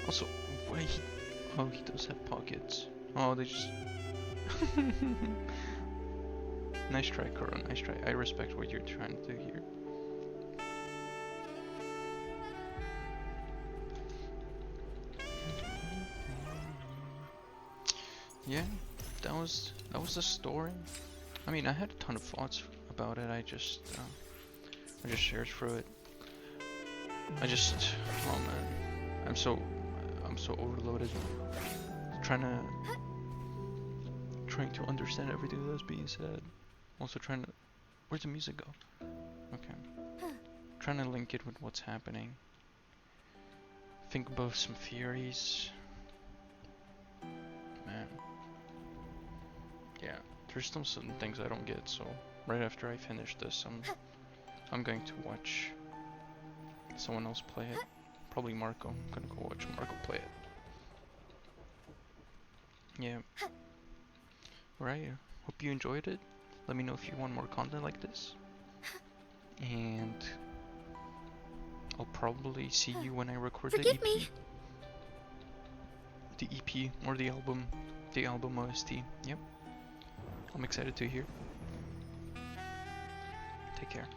Also, wait. Oh, he does have pockets. Oh, they just. Nice try, Kuro. Nice try. I respect what you're trying to do here. Yeah, that was the story. I mean, I had a ton of thoughts about it. I just shared through it. Oh man, I'm so overloaded. Trying to understand everything that's being said. Also trying to, where'd the music go? Okay. Trying to link it with what's happening. Think about some theories. Man. Yeah, there's still some things I don't get, so right after I finish this, I'm going to watch someone else play it. Probably Marco. I'm gonna go watch Marco play it. Yeah. Alright, hope you enjoyed it. Let me know if you want more content like this. And I'll probably see you when I record the EP. The EP or the album OST. Yep. I'm excited to hear. Take care.